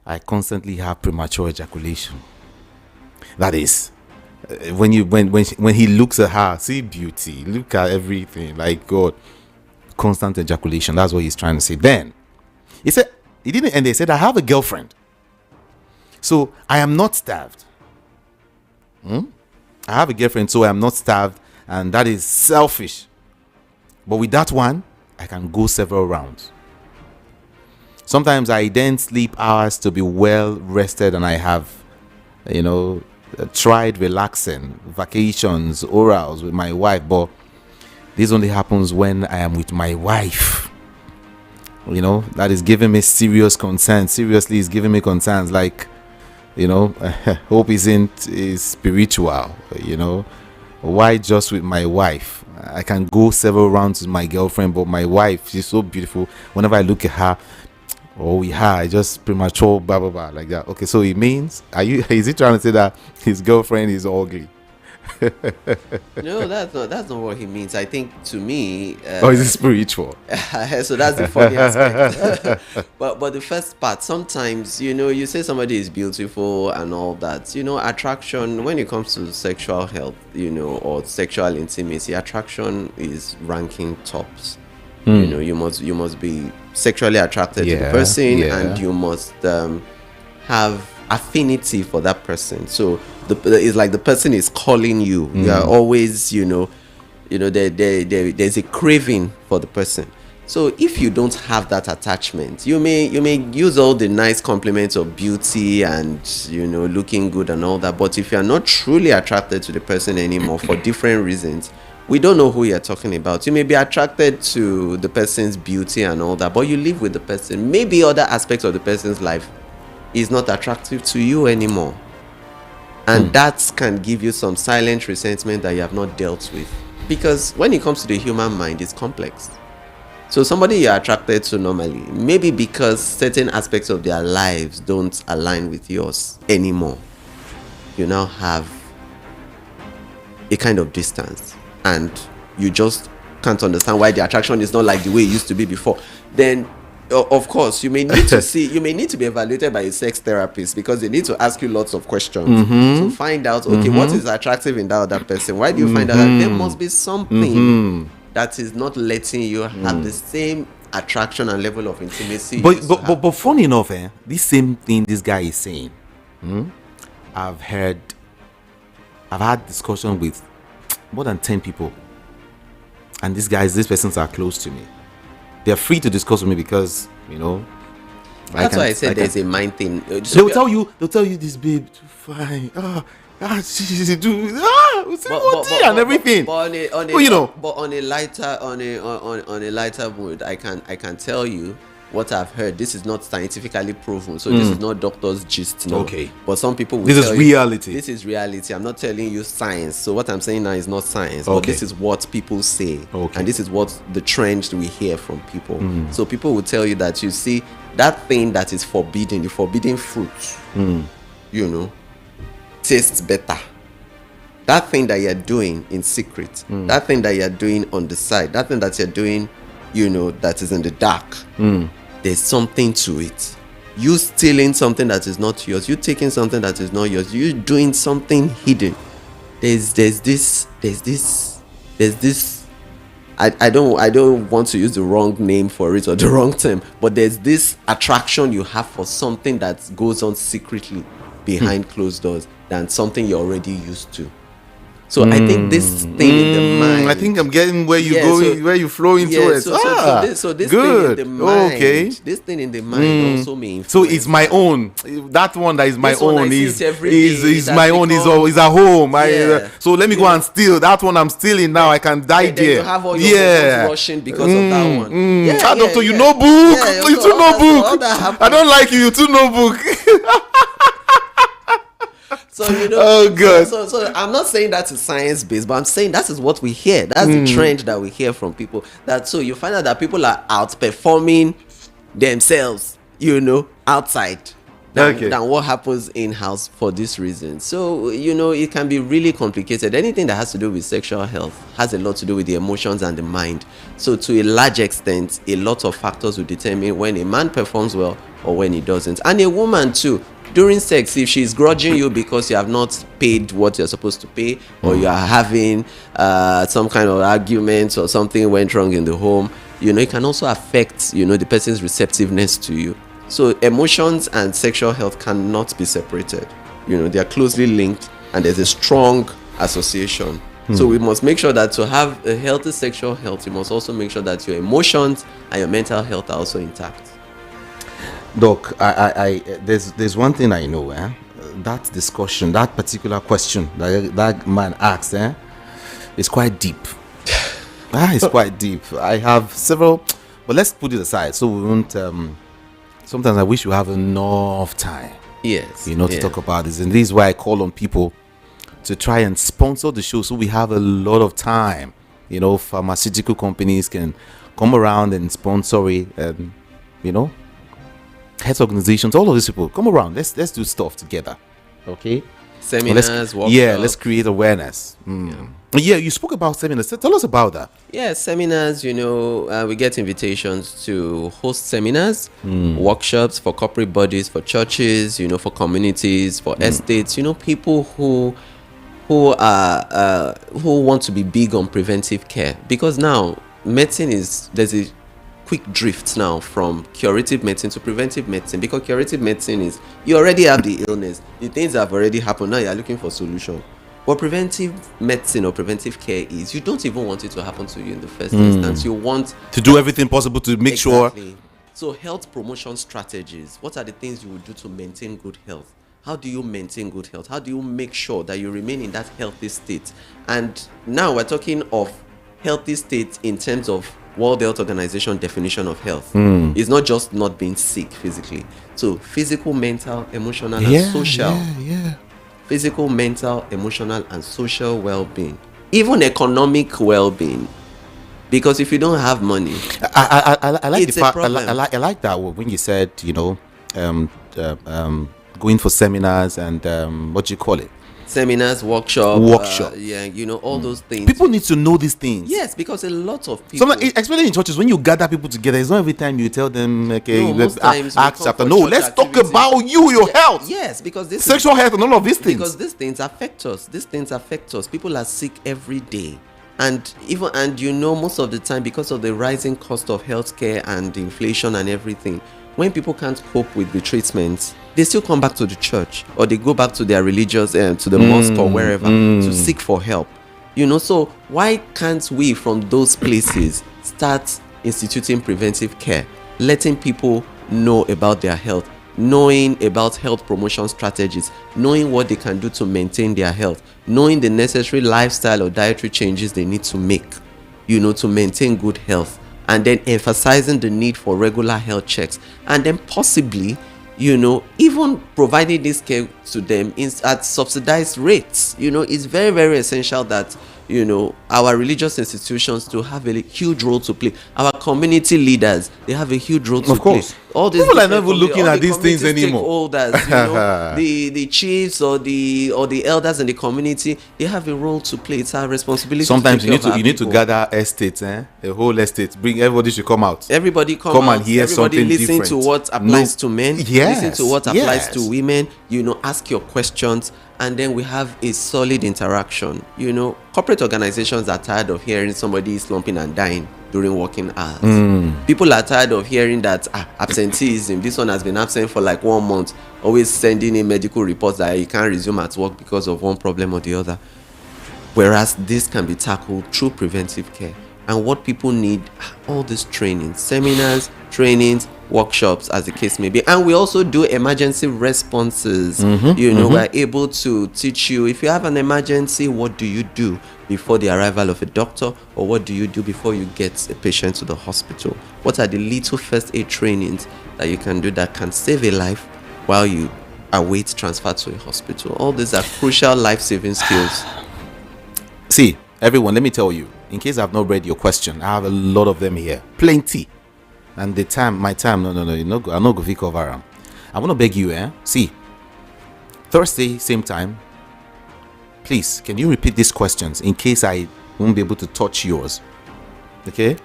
I constantly have premature ejaculation. That is, when he looks at her, see beauty, look at everything, like God, constant ejaculation. That's what he's trying to say. Then he said, he didn't end. They said, I have a girlfriend, so I am not starved. I have a girlfriend, so I am not starved, and that is selfish. But with that one, I can go several rounds. Sometimes I then sleep hours to be well rested, and I have, tried relaxing, vacations, orals with my wife, but this only happens when I am with my wife. That is giving me serious concerns. Seriously, it's giving me concerns, like, hope is spiritual, Why just with my wife? I can go several rounds with my girlfriend, but my wife, she's so beautiful. Whenever I look at her, I just premature, blah blah blah, like that. Okay, so it means, is he trying to say that his girlfriend is ugly? No, that's not what he means. I think, to me, is it spiritual? So that's the funny aspect. but the first part, sometimes, you say somebody is beautiful and all that, attraction, when it comes to sexual health, or sexual intimacy, attraction is ranking tops. You must be sexually attracted to the person, and you must have affinity for that person. So it's like the person is calling you. You are always, there's a craving for the person. So if you don't have that attachment, you may use all the nice compliments of beauty and looking good and all that, but if you are not truly attracted to the person anymore for different reasons, we don't know who you're talking about. You may be attracted to the person's beauty and all that, but you live with the person. Maybe other aspects of the person's life is not attractive to you anymore. And that can give you some silent resentment that you have not dealt with. Because when it comes to the human mind, it's complex. So somebody you're attracted to normally, maybe because certain aspects of their lives don't align with yours anymore, you now have a kind of distance, and you just can't understand why the attraction is not like the way it used to be before. Then of course you may need to be evaluated by a sex therapist, because they need to ask you lots of questions to find out, okay, what is attractive in that other person? Why do you find out that there must be something that is not letting you have the same attraction and level of intimacy? But funny enough, this same thing this guy is saying, I've had discussion with more than 10 people, and these persons are close to me. They're free to discuss with me because that's why I said there's a mind thing. They'll tell you this babe too fine. She do and everything. But on a lighter mood, I can tell you what I've heard. This is not scientifically proven, so this is not doctor's gist. No. Okay. But some people will this is reality. This is reality. I'm not telling you science. So what I'm saying now is not science, but this is what people say, and this is what the trends we hear from people. So people will tell you that, you see, that thing that is forbidden, the forbidden fruit, tastes better. That thing that you're doing in secret, that thing that you're doing on the side, that thing that you're doing, that is in the dark, there's something to it. You stealing something that is not yours, you taking something that is not yours, you doing something hidden. There's this. I don't want to use the wrong name for it or the wrong term, but there's this attraction you have for something that goes on secretly behind closed doors than something you're already used to. So I think this thing in the mind, I think I'm getting where you where you flow into it. So this good. Thing in the mind, This thing in the mind also means. So it's my own. That one that is my own is my own. Is at home. So let me go and steal that one. I'm stealing now. I can die there. You have all your rushing because of that one. Doctor, you know book. You too know book. I don't like you. You too know book. So oh good. So I'm not saying that's science based, but I'm saying that is what we hear. That's the trend that we hear from people. That so you find out that people are outperforming themselves, outside than what happens in house for this reason. So it can be really complicated. Anything that has to do with sexual health has a lot to do with the emotions and the mind. So to a large extent, a lot of factors will determine when a man performs well or when he doesn't, and a woman too. During sex, if she's grudging you because you have not paid what you're supposed to pay, or you are having some kind of argument or something went wrong in the home, it can also affect, the person's receptiveness to you. So emotions and sexual health cannot be separated. They are closely linked, and there's a strong association. So we must make sure that to have a healthy sexual health, you must also make sure that your emotions and your mental health are also intact. Doc, I there's one thing I know, that discussion, that particular question that man asked, is quite deep. It's quite deep. I have several, but let's put it aside so we won't. Sometimes I wish we have enough time. Yes. To talk about this, and this is why I call on people to try and sponsor the show so we have a lot of time. Pharmaceutical companies can come around and sponsor it, and health organizations, all of these people come around. Let's do stuff together. Okay. Seminars, workshops. Yeah, let's create awareness. Yeah, you spoke about seminars. Tell us about that. Yeah, seminars, we get invitations to host seminars, workshops for corporate bodies, for churches, for communities, for estates, people who want to be big on preventive care. Because now medicine there's a quick drift now from curative medicine to preventive medicine, because curative medicine is you already have the illness, the things have already happened, now you're looking for solution. What preventive medicine or preventive care is, you don't even want it to happen to you in the first instance. You want To do everything possible to make sure. Exactly. So health promotion strategies. What are the things you would do to maintain good health? How do you maintain good health? How do you make sure that you remain in that healthy state? And now we're talking of healthy state in terms of World Health Organization definition of health. It's not just not being sick physically. So physical, mental, emotional, and social. Yeah. Physical, mental, emotional, and social well-being. Even economic well-being. Because if you don't have money, I like It's the a fact. problem. I like that when you said, going for seminars and what do you call it? seminars, workshop, all those things. People need to know these things. Yes, because a lot of people. Sometimes, especially in churches, when you gather people together, it's not every time you tell them, okay, No, most times we ask come after. for No, church let's talk activities. about your health, Yes, because this sexual health, and all of these things. because these things affect us. These things affect us. People are sick every day. And most of the time, because of the rising cost of healthcare and inflation and everything, when people can't cope with the treatments, they still come back to the church, or they go back to their religious, to the mosque or wherever to seek for help. So why can't we from those places start instituting preventive care, letting people know about their health, knowing about health promotion strategies, knowing what they can do to maintain their health, knowing the necessary lifestyle or dietary changes they need to make, to maintain good health, and then emphasizing the need for regular health checks, and then possibly, even providing this care to them at subsidized rates. It's very, very essential that our religious institutions to have a huge role to play. Our community leaders, they have a huge role to Of course. play. All these People are different never looking all at the these things community anymore. stakeholders, the chiefs or the elders in the community, they have a role to play. It's our responsibility. Sometimes to take care of you our need to people. gather estates, a whole estate. Bring everybody should come out. Everybody come Come out, and hear everybody something listen different. to what applies No- to men, Yes, listen to what applies yes. to women, ask your questions, and then we have a solid interaction. Corporate organizations are tired of hearing somebody slumping and dying during working hours. People are tired of hearing that absenteeism, this one has been absent for like 1 month, always sending in medical reports that he can't resume at work because of one problem or the other. Whereas this can be tackled through preventive care. And what people need are all these trainings, seminars, trainings, workshops, as the case may be. And we also do emergency responses. We're able to teach you, if you have an emergency, what do you do before the arrival of a doctor, or what do you do before you get a patient to the hospital? What are the little first aid trainings that you can do that can save a life while you await transfer to a hospital? All these are crucial life-saving skills. See, everyone, let me tell you, in case I've not read your question, I have a lot of them here. Plenty. And my time, no, I'm not going to cover them. I want to beg you, see, Thursday, same time, please, can you repeat these questions in case I won't be able to touch yours? Okay?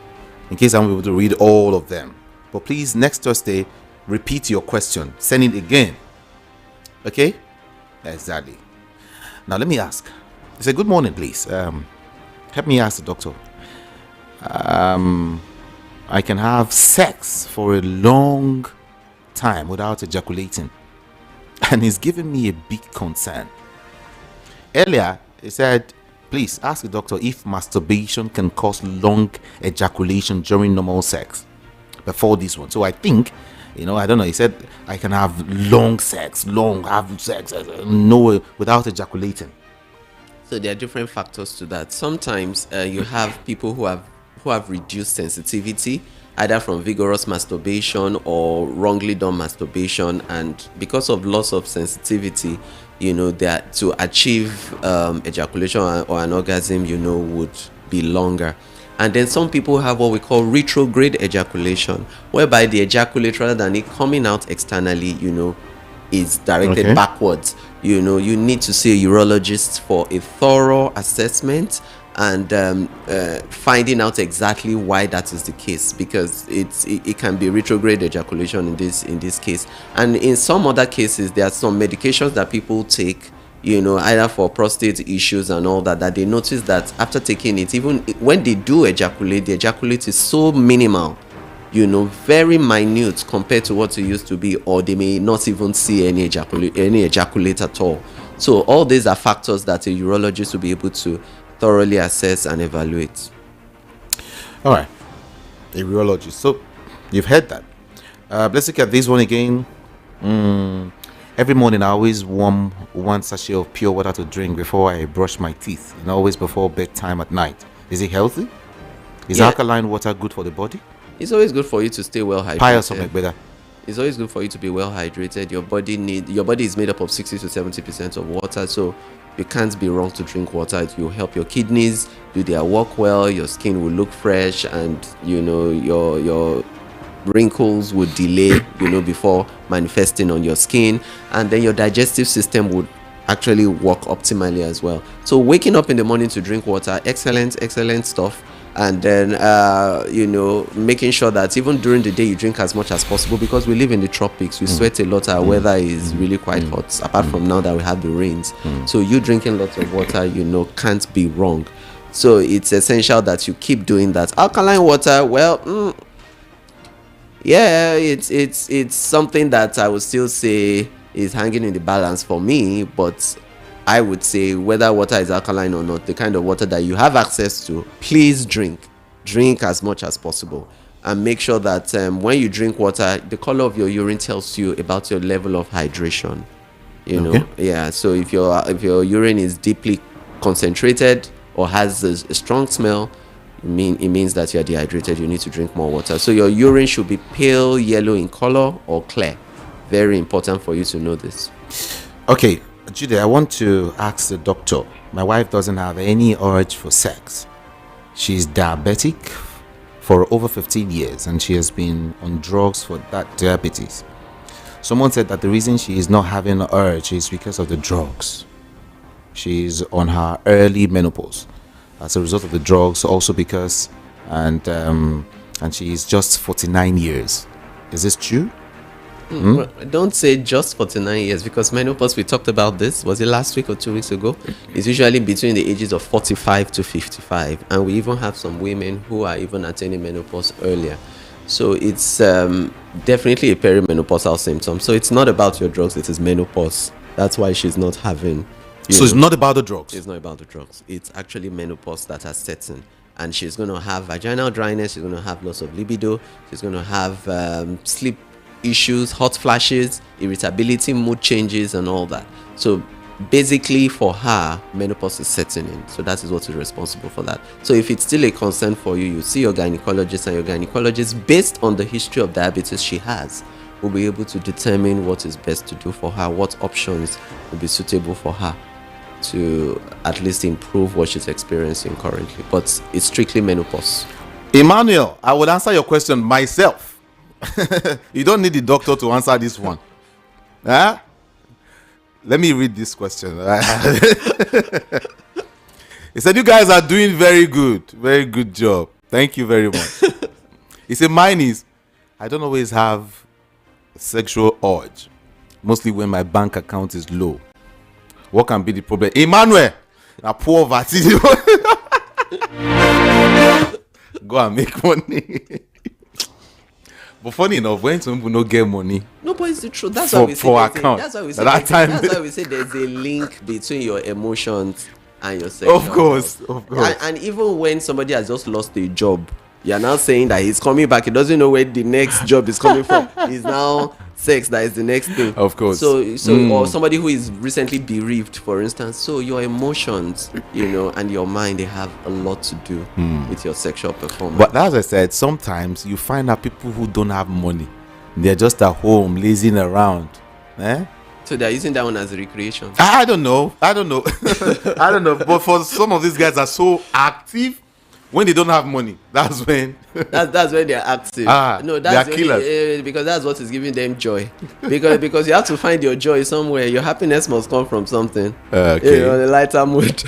In case I won't be able to read all of them. But please, next Thursday, repeat your question. Send it again. Okay? Exactly. Now, let me ask. Say, good morning, please. Help me ask the doctor. I can have sex for a long time without ejaculating, and it's giving me a big concern. Earlier, he said, please ask the doctor if masturbation can cause long ejaculation during normal sex before this one. So I think, I don't know, he said I can have have sex, no, without ejaculating. So there are different factors to that. Sometimes you have people who have reduced sensitivity, either from vigorous masturbation or wrongly done masturbation, and because of loss of sensitivity, that to achieve ejaculation or an orgasm, would be longer. And then some people have what we call retrograde ejaculation, whereby the ejaculate, rather than it coming out externally, is directed backwards. You need to see a urologist for a thorough assessment and finding out exactly why that is the case, because it can be retrograde ejaculation in this case. And in some other cases, there are some medications that people take, either for prostate issues and all that they notice that after taking it, even when they do ejaculate, the ejaculate is so minimal, very minute compared to what it used to be, or they may not even see any ejaculate at all. So all these are factors that a urologist will be able to thoroughly assess and evaluate. All right, a urologist. So you've heard that. Let's look at this one again. Every morning I always warm one sachet of pure water to drink before I brush my teeth, and always before bedtime at night. Is it healthy? Is alkaline water good for the body? It's always good for you to stay well hydrated. Pious or better? It's always good for you to be well hydrated. Your body is made up of 60 to 70% of water, so you can't be wrong to drink water. It will help your kidneys do their work well. Your skin will look fresh, and your wrinkles would delay before manifesting on your skin, and then your digestive system would actually work optimally as well. So waking up in the morning to drink water, excellent stuff. And then making sure that even during the day you drink as much as possible, because we live in the tropics, we sweat a lot, our weather is really quite hot, apart from now that we have the rains. So you drinking lots of water can't be wrong. So it's essential that you keep doing that. Alkaline water, well, it's something that I would still say is hanging in the balance for me, but I would say whether water is alkaline or not, the kind of water that you have access to, please drink as much as possible, and make sure that when you drink water, the color of your urine tells you about your level of hydration. So if your urine is deeply concentrated or has a strong smell, it means that you're dehydrated. You need to drink more water. So your urine should be pale yellow in color or clear. Very important for you to know this. Okay, Jude, I want to ask the doctor. My wife doesn't have any urge for sex. She's diabetic for over 15 years, and she has been on drugs for that diabetes. Someone said that the reason she is not having an urge is because of the drugs. She's on her early menopause as a result of the drugs, also because, and she's just 49 years. Is this true? Well, don't say just 49 years, because menopause, we talked about this, was it last week or 2 weeks ago? It's usually between the ages of 45 to 55, and we even have some women who are even attaining menopause earlier. So it's definitely a perimenopausal symptom. So it's not about your drugs, it is menopause. That's why she's not having. So it's not about the drugs? It's not about the drugs. It's actually menopause that has set in. And she's going to have vaginal dryness, she's going to have loss of libido, she's going to have sleep issues, hot flashes, irritability, mood changes, and all that. So basically for her, menopause is setting in. So that is what is responsible for that. So if it's still a concern for you, you see your gynecologist, and your gynecologist, based on the history of diabetes she has, will be able to determine what is best to do for her, what options will be suitable for her to at least improve what she's experiencing currently. But it's strictly menopause. Emmanuel, I would answer your question myself. You don't need the doctor to answer this one. Huh? Let me read this question. He said, you guys are doing very good job. Thank you very much. He said, mine is, I don't always have sexual urge, mostly when my bank account is low. What can be the problem? Emmanuel, a poverty. Go and make money. But funny enough, when some people don't get money, no, but it's the truth. That's why we say that's why we say there's a link between your emotions and your sexual Of course. And even when somebody has just lost a job, you're now saying that he's coming back. He doesn't know where the next job is coming from. He's now sex that is the next thing. Of course. So or somebody who is recently bereaved, for instance. So your emotions, and your mind, they have a lot to do with your sexual performance. But as I said, sometimes you find out people who don't have money, they're just at home lazing around. So they're using that one as a recreation. I don't know. I don't know. But for some of these guys are so active. When they don't have money, that's when that's when they're active. No, that's they are killers. Because that's what is giving them joy. Because you have to find your joy somewhere. Your happiness must come from something. Okay. The lighter mood.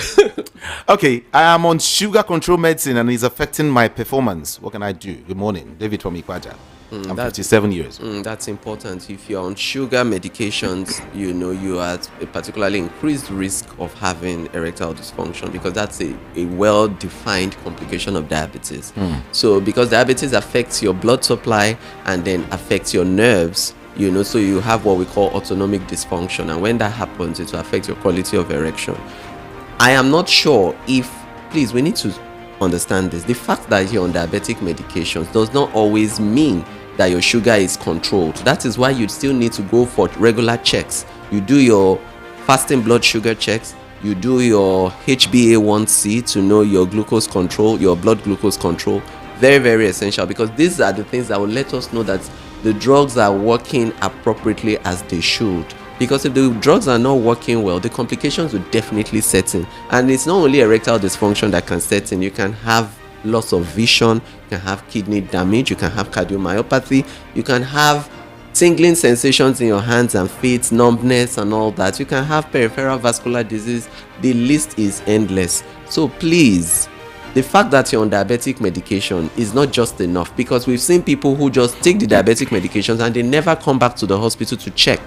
Okay, I am on sugar control medicine and it's affecting my performance. What can I do? Good morning, David from Ikwaja. I'm 57 years. That's important. If you're on sugar medications, you are at a particularly increased risk of having erectile dysfunction, because that's a well-defined complication of diabetes. So because diabetes affects your blood supply and then affects your nerves, So you have what we call autonomic dysfunction, and when that happens, it will affect your quality of erection. I am not sure if, please, we need to understand this. The fact that you're on diabetic medications does not always mean that your sugar is controlled. That is why you still need to go for regular checks. You do your fasting blood sugar checks, you do your HbA1c to know your glucose control, your blood glucose control. Very, very essential, because these are the things that will let us know that the drugs are working appropriately as they should. Because if the drugs are not working well, the complications will definitely set in. And it's not only erectile dysfunction that can set in. You can have loss of vision, you can have kidney damage, you can have cardiomyopathy, you can have tingling sensations in your hands and feet, numbness and all that. You can have peripheral vascular disease. The list is endless. So please, the fact that you're on diabetic medication is not just enough, because we've seen people who just take the diabetic medications and they never come back to the hospital to check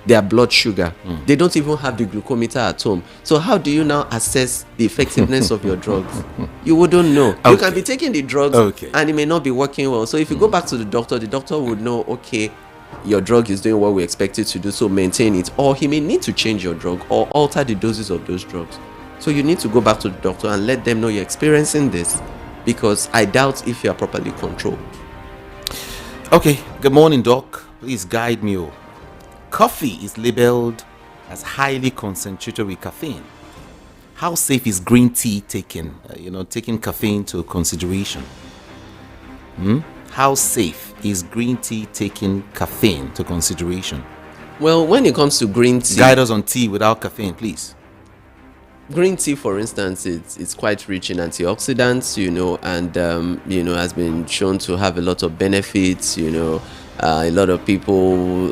their blood sugar. They don't even have the glucometer at home. So how do you now assess the effectiveness of your drugs? You wouldn't know. Okay. You can be taking the drugs and it may not be working well. So if you go back to the doctor would know, okay, your drug is doing what we expect it to do, so maintain it. Or he may need to change your drug or alter the doses of those drugs. So you need to go back to the doctor and let them know you're experiencing this, because I doubt if you are properly controlled. Okay, good morning, Doc. Please guide me. Coffee is labeled as highly concentrated with caffeine. How safe is green tea taking caffeine to consideration? How safe is green tea taking caffeine to consideration? Well, when it comes to green tea, guide us on tea without caffeine, please. Green tea, for instance, it's quite rich in antioxidants, and has been shown to have a lot of benefits. A lot of people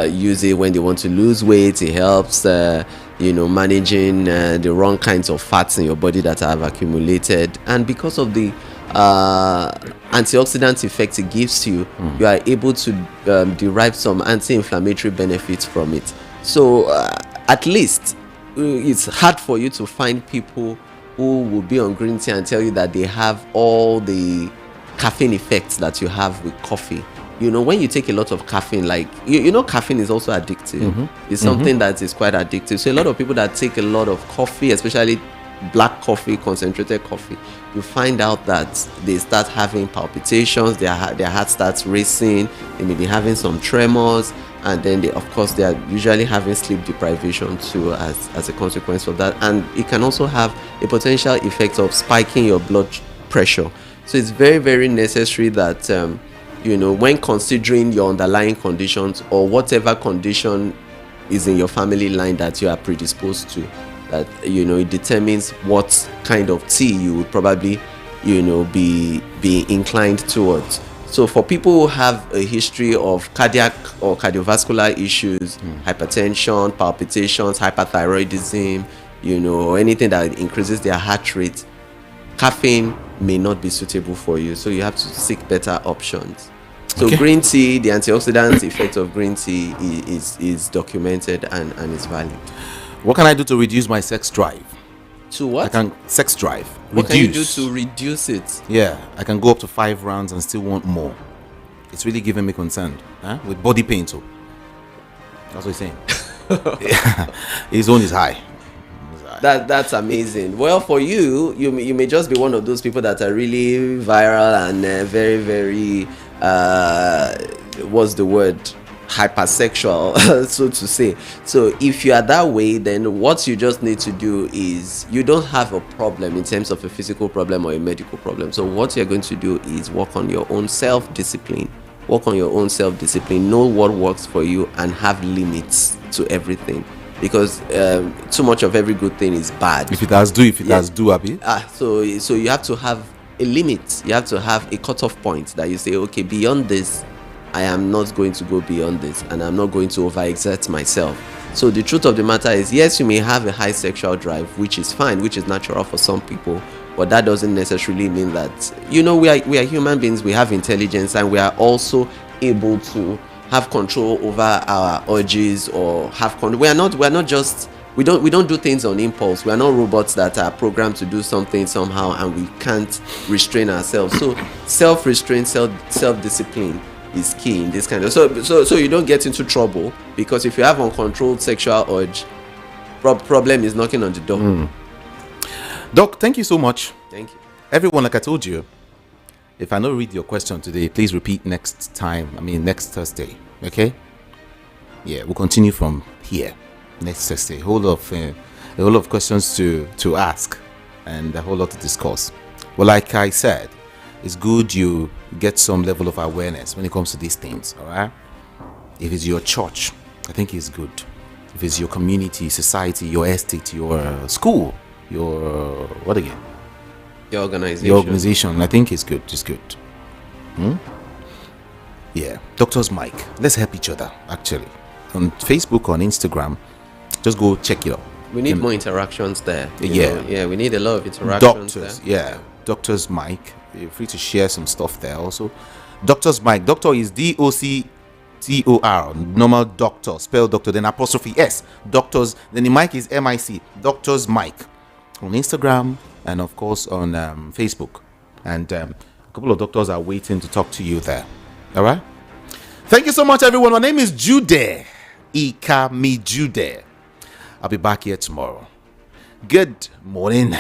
use it when they want to lose weight. It helps, managing the wrong kinds of fats in your body that have accumulated. And because of the antioxidant effect it gives you, you are able to derive some anti-inflammatory benefits from it. So at least it's hard for you to find people who will be on green tea and tell you that they have all the caffeine effects that you have with coffee. When you take a lot of caffeine, like caffeine is also addictive. It's something that is quite addictive. So a lot of people that take a lot of coffee, especially black coffee, concentrated coffee, you find out that they start having palpitations, their heart starts racing, they may be having some tremors, and then they are usually having sleep deprivation too as a consequence of that. And it can also have a potential effect of spiking your blood pressure. So it's very, very necessary that when considering your underlying conditions or whatever condition is in your family line that you are predisposed to, that it determines what kind of tea you would probably be inclined towards. So for people who have a history of cardiac or cardiovascular issues, hypertension, palpitations, hyperthyroidism, or anything that increases their heart rate, caffeine may not be suitable for you. So you have to seek better options. So green tea, the antioxidant effect of green tea is documented and is valid. What can I do to reduce my sex drive? To what? Sex drive. What can you do to reduce it? Yeah, I can go up to 5 rounds and still want more. It's really giving me concern. With body pain too. That's what he's saying. His own is high. That's amazing. Well, for you may just be one of those people that are really viral and very, very what's the word? Hypersexual, so to say. So if you are that way, then what you just need to do is, you don't have a problem in terms of a physical problem or a medical problem. So what you're going to do is work on your own self-discipline. Know what works for you and have limits to everything, because too much of every good thing is bad. If it does do, Abi. So you have to have a limit. You have to have a cutoff point that you say, okay, beyond this, I am not going to go beyond this, and I'm not going to overexert myself. So the truth of the matter is, yes, you may have a high sexual drive, which is fine, which is natural for some people, but that doesn't necessarily mean that, we are human beings, we have intelligence, and we are also able to have control over our urges, or we don't do things on impulse. We are not robots that are programmed to do something somehow and we can't restrain ourselves. So self-restraint, self-discipline is key in this kind of so you don't get into trouble, because if you have uncontrolled sexual urge, problem is knocking on the door. Doc, thank you so much. Thank you. Everyone, like I told you, if I don't read your question today, please repeat next Thursday. Okay? Yeah, we'll continue from here next Thursday. A whole lot of questions to ask and a whole lot to discuss. Well, like I said, it's good you get some level of awareness when it comes to these things, all right? If it's your church, I think it's good. If it's your community, society, your estate, your school, your what again? Your organization. Your organization, I think it's good. It's good. Yeah, Doctor's Mic. Let's help each other, actually. On Facebook, on Instagram, just go check it out. We need more interactions there. Yeah. We need a lot of interactions Doctors, there. yeah. Doctor's Mic. You're free to share some stuff there also. Doctor's Mic. Doctor is DOCTOR. Normal doctor. Spell doctor, then apostrophe S. Doctors. Then the mic is MIC. Doctor's Mic. On Instagram and, of course, on Facebook. And a couple of doctors are waiting to talk to you there. All right? Thank you so much, everyone. My name is Jude. Ikami Jude. I'll be back here tomorrow. Good morning.